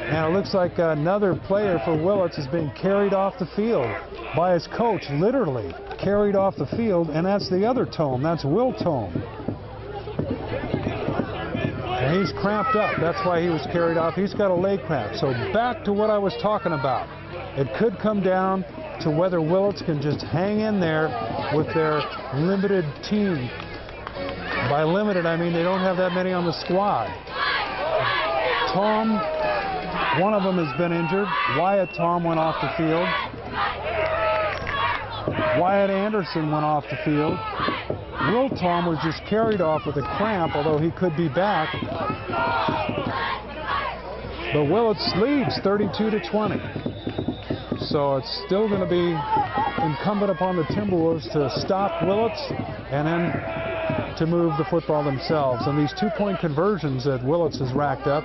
And it looks like another player for Willits is being carried off the field by his coach, literally carried off the field, and that's the other Tome. That's Will Tome. And he's cramped up. That's why he was carried off. He's got a leg cramp. So back to what I was talking about. It could come down to whether Willits can just hang in there with their limited team. By limited, I mean they don't have that many on the squad. Tom, one of them has been injured. Wyatt Tom went off the field. Wyatt Anderson went off the field. Will Tom was just carried off with a cramp, although he could be back. But Willits leads 32-20. So it's still going to be incumbent upon the Timberwolves to stop Willits and then to move the football themselves. And these 2-point conversions that Willits has racked up,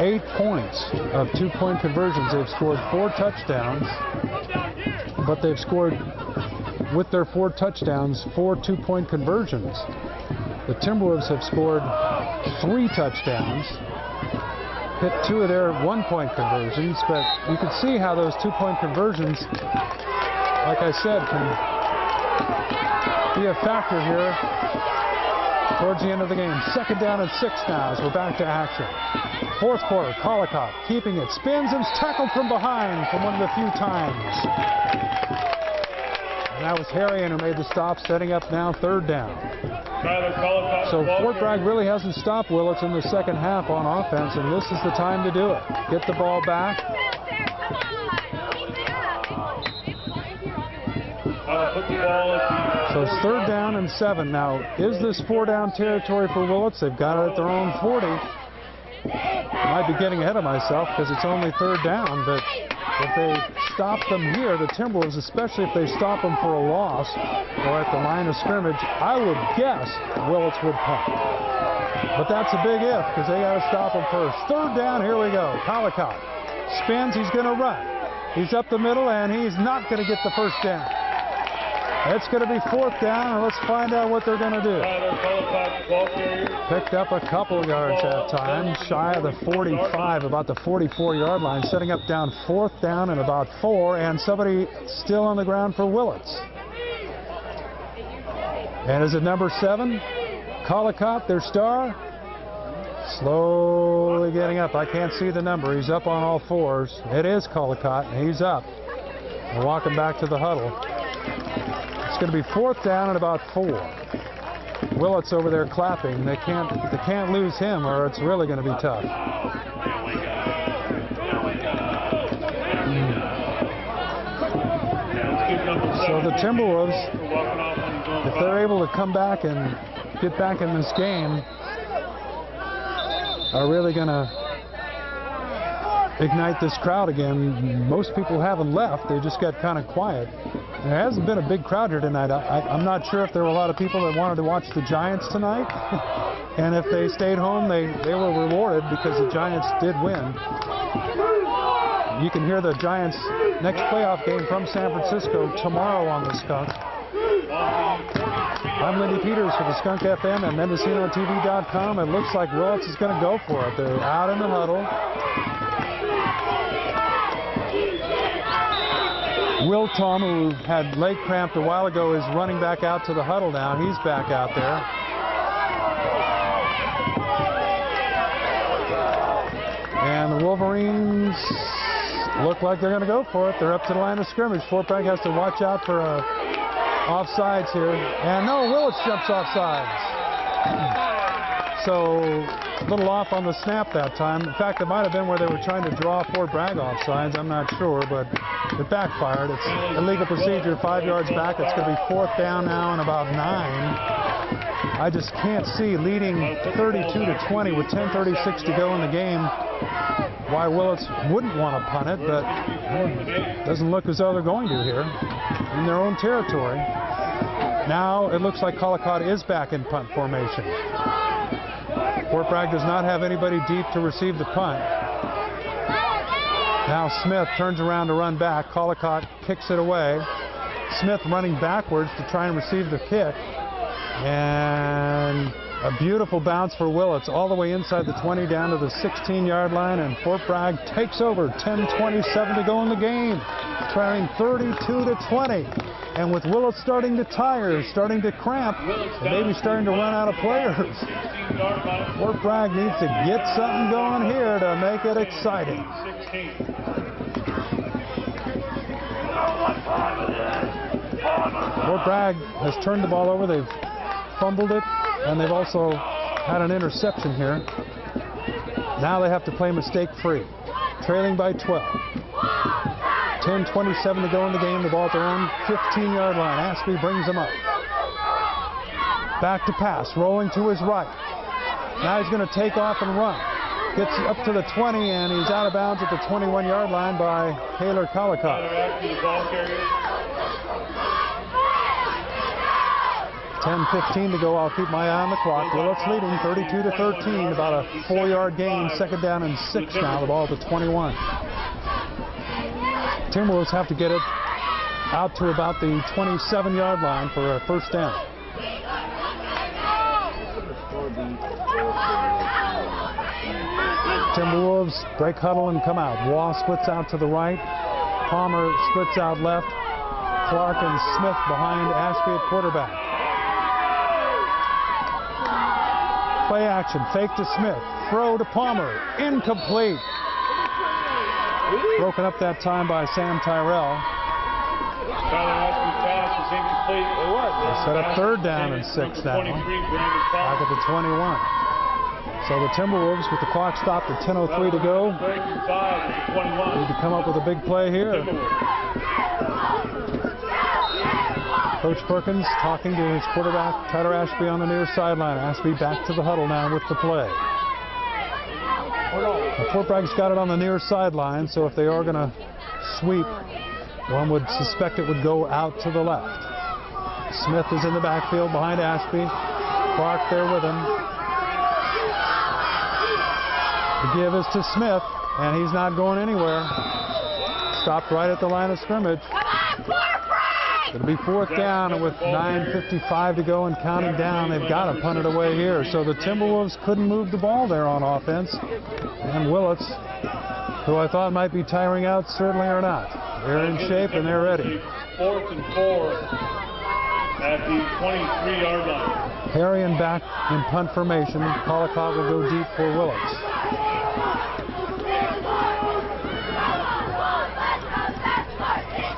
8 points of 2-point conversions. They've scored 4 touchdowns, but they've scored, with their 4 touchdowns, 4 2-point conversions. The Timberwolves have scored 3 touchdowns, hit 2 of their 1-point conversions, but you can see how those 2-point conversions, like I said, can be a factor here towards the end of the game. 2nd down and 6 now as we're back to action. 4th quarter, Collicott keeping it, spins and is tackled from behind from one of the few times. And that was Harrion who made the stop, setting up now 3rd down. So Fort Bragg really hasn't stopped Willits in the second half on offense, and this is the time to do it. Get the ball back. So it's 3rd down and 7. Now, is this 4-down territory for Willits? They've got it at their own 40. I might be getting ahead of myself because it's only 3rd down, but if they stop them here, the Timberwolves, especially if they stop them for a loss or at the line of scrimmage, I would guess Willits would punt. But that's a big if because they got to stop them first. 3rd down, here we go. Collicott spins, he's going to run. He's up the middle, and he's not going to get the first down. It's going to be 4th down, and let's find out what they're going to do. Picked up a couple yards that time, shy of the 45, about the 44-yard line, setting up down 4th down and about 4, and somebody still on the ground for Willits. And is it number 7? Collicott, their star? Slowly getting up. I can't see the number. He's up on all 4s. It is Collicott, and he's up. We're walking back to the huddle. It's going to be 4th down and about 4. Willits over there clapping. They can't lose him, or it's really going to be tough. So the Timberwolves, if they're able to come back and get back in this game, are really going to ignite this crowd again. Most people haven't left. They just got kind of quiet. There hasn't been a big crowd here tonight. I'm not sure if there were a lot of people that wanted to watch the Giants tonight. And if they stayed home, they were rewarded because the Giants did win. You can hear the Giants' next playoff game from San Francisco tomorrow on the Skunk. I'm Lindy Peters for the Skunk FM and MendocinoTV.com. It looks like Willits is going to go for it. They're out in the huddle. Will Tom, who had leg cramped a while ago, is running back out to the huddle now. He's back out there. And the Wolverines look like they're going to go for it. They're up to the line of scrimmage. Fort Bragg has to watch out for offsides here. And no, Willits jumps offsides. So a little off on the snap that time. In fact, it might have been where they were trying to draw Fort Bragg offsides. I'm not sure, but it backfired. It's illegal procedure, 5 yards back. It's going to be 4th down now and about 9. I just can't see, leading 32-20 with 10:36 to go in the game, why Willits wouldn't want to punt it, but it doesn't look as though they're going to here in their own territory. Now it looks like Collicott is back in punt formation. Fort Bragg does not have anybody deep to receive the punt. Now Smith turns around to run back. Collicott kicks it away. Smith running backwards to try and receive the kick. And a beautiful bounce for Willits all the way inside the 20 down to the 16-yard line, and Fort Bragg takes over. 10:27 to go in the game, trailing 32-20. And with Willits starting to tire, starting to cramp, and maybe starting to run out of players, Fort Bragg needs to get something going here to make it exciting. Fort Bragg has turned the ball over. They've fumbled it, and they've also had an interception here. Now they have to play mistake-free. Trailing by 12. 10:27 to go in the game. The ball at their own 15-yard line. Ashby brings them up. Back to pass. Rolling to his right. Now he's going to take off and run. Gets up to the 20, and he's out of bounds at the 21-yard line by Taylor Collicott. 10:15 to go. I'll keep my eye on the clock. Willits leading 32-13. About a 4-yard gain. Second down and 6 now. The ball at the 21. Timberwolves have to get it out to about the 27-yard line for a first down. Timberwolves break huddle and come out. Waugh splits out to the right. Palmer splits out left. Clark and Smith behind Ashby at quarterback. Play action. Fake to Smith. Throw to Palmer. Incomplete. Broken up that time by Sam Tyrell. Set up third down and 6 now. Back at the 21. So the Timberwolves, with the clock stopped at 10:03 to go, need to come up with a big play here. Coach Perkins talking to his quarterback, Tyler Ashby, on the near sideline. Ashby back to the huddle now with the play. Now, Fort Bragg's got it on the near sideline, so if they are going to sweep, one would suspect it would go out to the left. Smith is in the backfield behind Ashby. Clark there with him. The give is to Smith, and he's not going anywhere. Stopped right at the line of scrimmage. It'll be fourth down, and with 9:55 to go and counting down, they've got to punt it away here. So the Timberwolves couldn't move the ball there on offense. And Willits, who I thought might be tiring out, certainly are not. They're in shape and they're ready. 4th and 4 at the 23-yard line. Harrion back in punt formation. Collicott will go deep for Willits.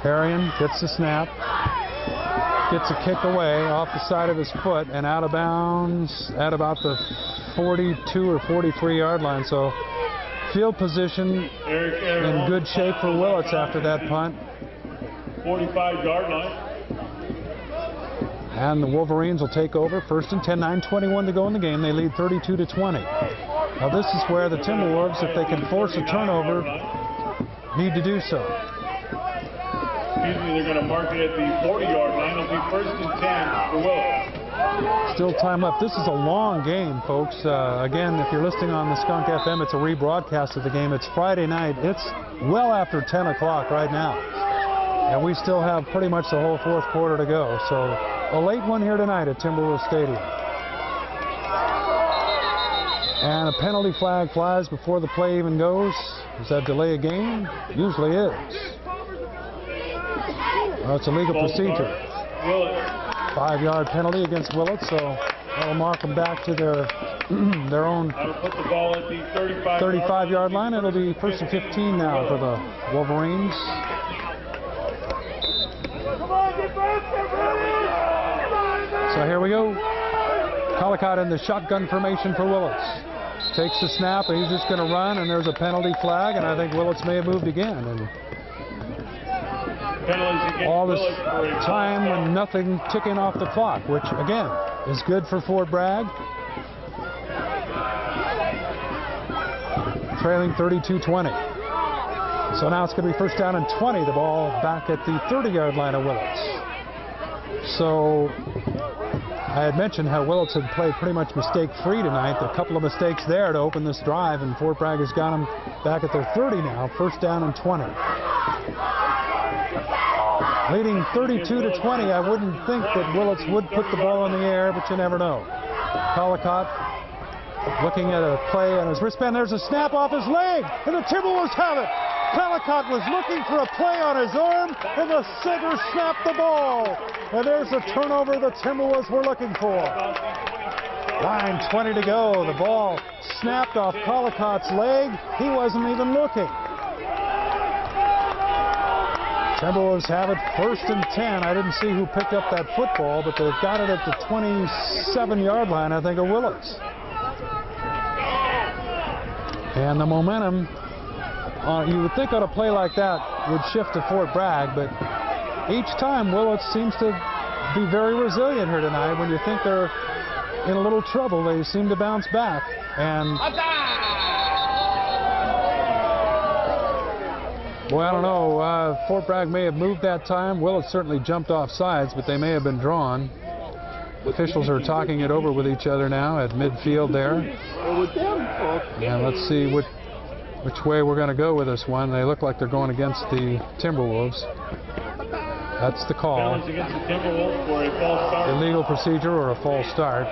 Harrion gets the snap, gets a kick away off the side of his foot and out of bounds at about the 42 or 43-yard line. So field position in good shape for Willits after that punt. 45-yard line. And the Wolverines will take over. First and 10, 9:21 to go in the game. They lead 32-20. Now this is where the Timberwolves, if they can force a turnover, need to do so. They're going to mark it at the 40-yard line. It'll be first and 10 for Willits. Still time left. This is a long game, folks. Again, if you're listening on the Skunk FM, it's a rebroadcast of the game. It's Friday night. It's well after 10 o'clock right now. And we still have pretty much the whole fourth quarter to go. So a late one here tonight at Timberwolves Stadium. And a penalty flag flies before the play even goes. Does that delay a game? Usually is. Well, it's a legal procedure. 5-yard penalty against Willits, so that'll mark them back to their own 35-yard line. It'll be first and 15 now for the Wolverines. So here we go. Collicott in the shotgun formation for Willits. Takes the snap, and he's just going to run, and there's a penalty flag, and I think Willits may have moved again. And all this time and nothing ticking off the clock, which again is good for Fort Bragg. Trailing 32-20. So now it's going to be first down and 20. The ball back at the 30-yard line of Willits. So I had mentioned how Willits had played pretty much mistake-free tonight. There are a couple of mistakes there to open this drive, and Fort Bragg has got them back at their 30 now. First down and 20. Leading 32-20, I wouldn't think that Willits would put the ball in the air, but you never know. Collicott looking at a play on his wristband. There's a snap off his leg, and the Timberwolves have it. Collicott was looking for a play on his arm, and the center snapped the ball. And there's the turnover the Timberwolves were looking for. 9:20 to go. The ball snapped off Collicott's leg. He wasn't even looking. Timberwolves have it 1st and 10. I didn't see who picked up that football, but they've got it at the 27-yard line, I think, of Willits. And the momentum, you would think on a play like that would shift to Fort Bragg, but each time Willits seems to be very resilient here tonight. When you think they're in a little trouble, they seem to bounce back. And boy, I don't know. Fort Bragg may have moved that time. Willits certainly jumped off sides, but they may have been drawn. Officials are talking it over with each other now at midfield there. And let's see which way we're going to go with this one. They look like they're going against the Timberwolves. That's the call. Challenge against the Timberwolves for a false start. Illegal procedure or a false start.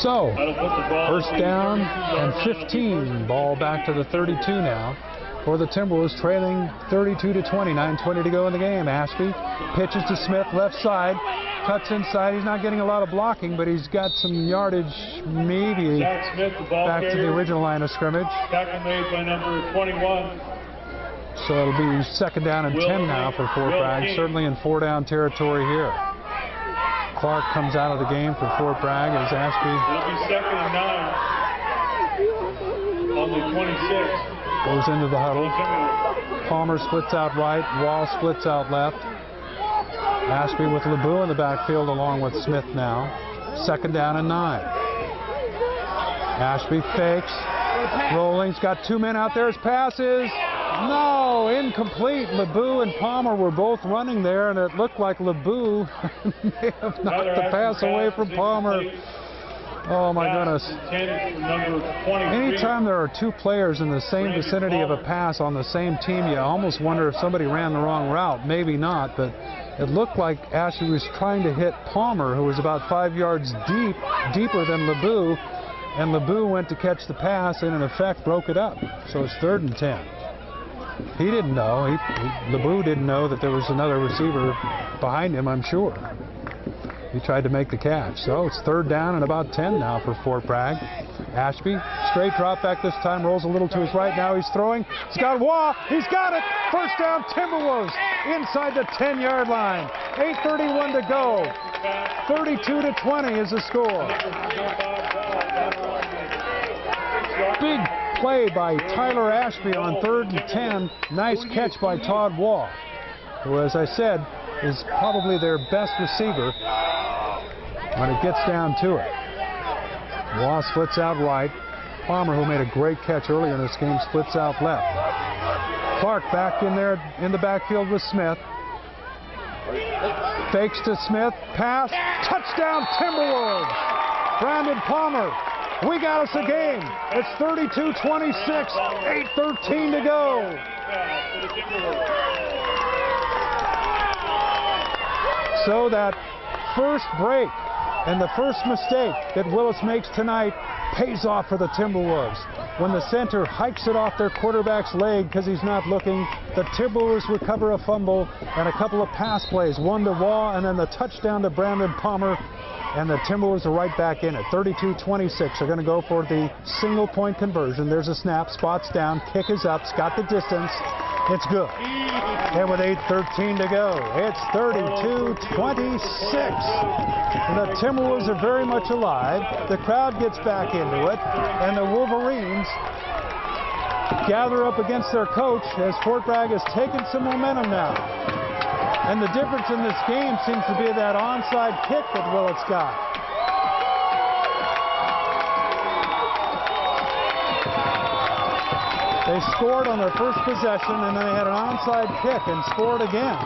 So, 1st down and 15. Ball back to the 32 now for the Timberwolves, trailing 32-20. 9:20 to go in the game. Ashby pitches to Smith, left side, cuts inside. He's not getting a lot of blocking, but he's got some yardage, maybe Jack Smith, the ball back to the original line of scrimmage. Tackle made by number 21. So it'll be 2nd down and 10 now for Fort Bragg, certainly in 4-down territory here. Clark comes out of the game for Fort Bragg as Ashby. It'll be 2nd and 9 on the 26. Goes into the huddle. Palmer splits out right. Wall splits out left. Ashby with LeBeau in the backfield along with Smith now. 2nd down and 9. Ashby fakes. Rolling's got 2 men out there. His pass is no, incomplete. LeBeau and Palmer were both running there, and it looked like LeBeau may have knocked the pass away from Palmer. Oh my goodness. Anytime there are 2 players in the same vicinity of a pass on the same team, you almost wonder if somebody ran the wrong route. Maybe not, but it looked like Ashby was trying to hit Palmer, who was about 5 yards deeper than LeBeau, and LeBeau went to catch the pass and in effect broke it up. So it's 3rd and 10. He didn't know. LeBeau didn't know that there was another receiver behind him, I'm sure. He tried to make the catch. So it's 3rd down and about 10 now for Fort Bragg. Ashby, straight drop back this time, rolls a little to his right. Now he's throwing. He's got Waugh. He's got it. 1st down, Timberwolves inside the 10-yard line. 8:31 to go. 32-20 is the score. Big play by Tyler Ashby on 3rd and 10. Nice catch by Todd Waugh, who, as I said, is probably their best receiver when it gets down to it. Waugh splits out right. Palmer, who made a great catch earlier in this game, splits out left. Clark back in there in the backfield with Smith. Fakes to Smith. Pass. Touchdown Timberwolves. Brandon Palmer. We got us a game. It's 32-26. 8:13 to go. So that first break and the first mistake that Willits makes tonight pays off for the Timberwolves. When the center hikes it off their quarterback's leg because he's not looking, the Timberwolves recover a fumble and a couple of pass plays, one to Waugh and then the touchdown to Brandon Palmer, and the Timberwolves are right back in it. 32-26 are going to go for the single-point conversion. There's a snap, spots down, kick is up, it's got the distance. It's good. And with 8:13 to go, it's 32-26. And the Timberwolves are very much alive. The crowd gets back into it, and the Wolverines gather up against their coach as Fort Bragg has taken some momentum now. And the difference in this game seems to be that onside kick that Willits got. They scored on their first possession, and then they had an onside kick and scored again.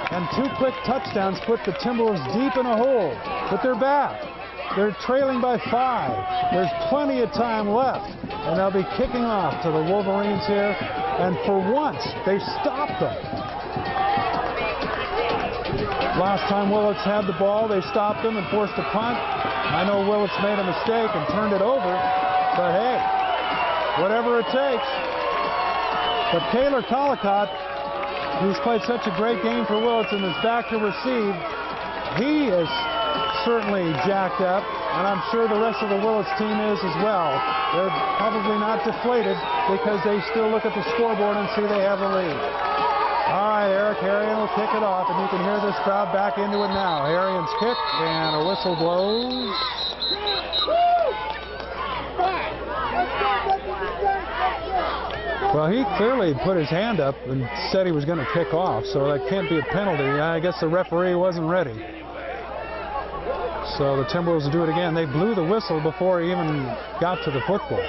And 2 quick touchdowns put the Timberwolves deep in a hole. But they're back. They're trailing by 5. There's plenty of time left. And they'll be kicking off to the Wolverines here. And for once, they stopped them. Last time Willits had the ball, they stopped them and forced a punt. I know Willits made a mistake and turned it over. But hey, whatever it takes. But Taylor Collicott, who's played such a great game for Willits and is back to receive, he has certainly jacked up, and I'm sure the rest of the Willits team is as well. They're probably not deflated because they still look at the scoreboard and see they have the lead. All right, Eric Harrion will kick it off, and you can hear this crowd back into it now. Harrion's kick, and a whistle blows. Well, he clearly put his hand up and said he was going to kick off, so that can't be a penalty. I guess the referee wasn't ready. So the Timberwolves will do it again. They blew the whistle before he even got to the football.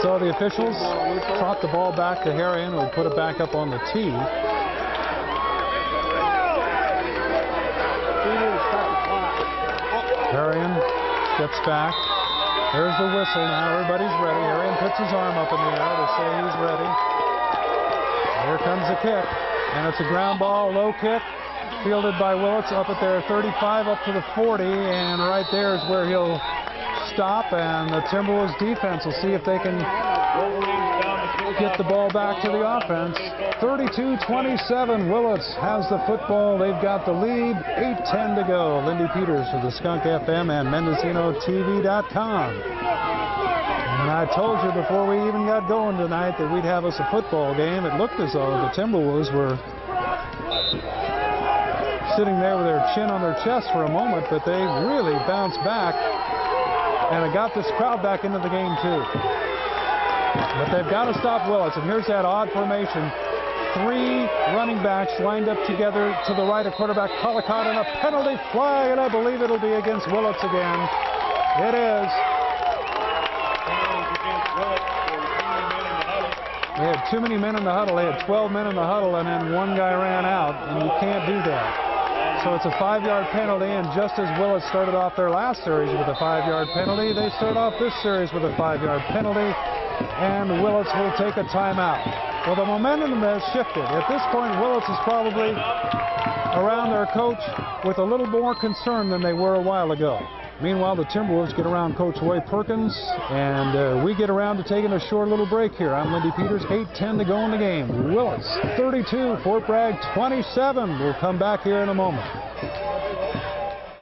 So the officials trot the ball back to Harrion, who will put it back up on the tee. Harrion steps back. There's the whistle now. Everybody's ready. Harrion puts his arm up in the air to say he's ready. Here comes the kick. And it's a ground ball, low kick, fielded by Willits up at their 35, up to the 40. And right there is where he'll stop. And the Timberwolves defense will see if they can get the ball back to the offense. 32-27, Willits has the football. They've got the lead. 8:10 to go. Lindy Peters for the Skunk FM and MendocinoTV.com. And I told you before we even got going tonight that we'd have us a football game. It looked as though the Timberwolves were sitting there with their chin on their chest for a moment, but they really bounced back, and it got this crowd back into the game too. But they've got to stop Willits, and here's that odd formation. 3 running backs lined up together to the right of quarterback Collicott, and a penalty flag, and I believe it'll be against Willits again. It is. They had too many men in the huddle. They had 12 men in the huddle, and then one guy ran out, and you can't do that. So it's a 5-yard penalty, and just as Willits started off their last series with a 5-yard penalty, they start off this series with a 5-yard penalty, and Willits will take a timeout. Well, the momentum has shifted. At this point, Willits is probably around their coach with a little more concern than they were a while ago. Meanwhile, the Timberwolves get around Coach Roy Perkins, and we get around to taking a short little break here. I'm Lindy Peters, 8:10 to go in the game. Willits 32, Fort Bragg 27. We'll come back here in a moment.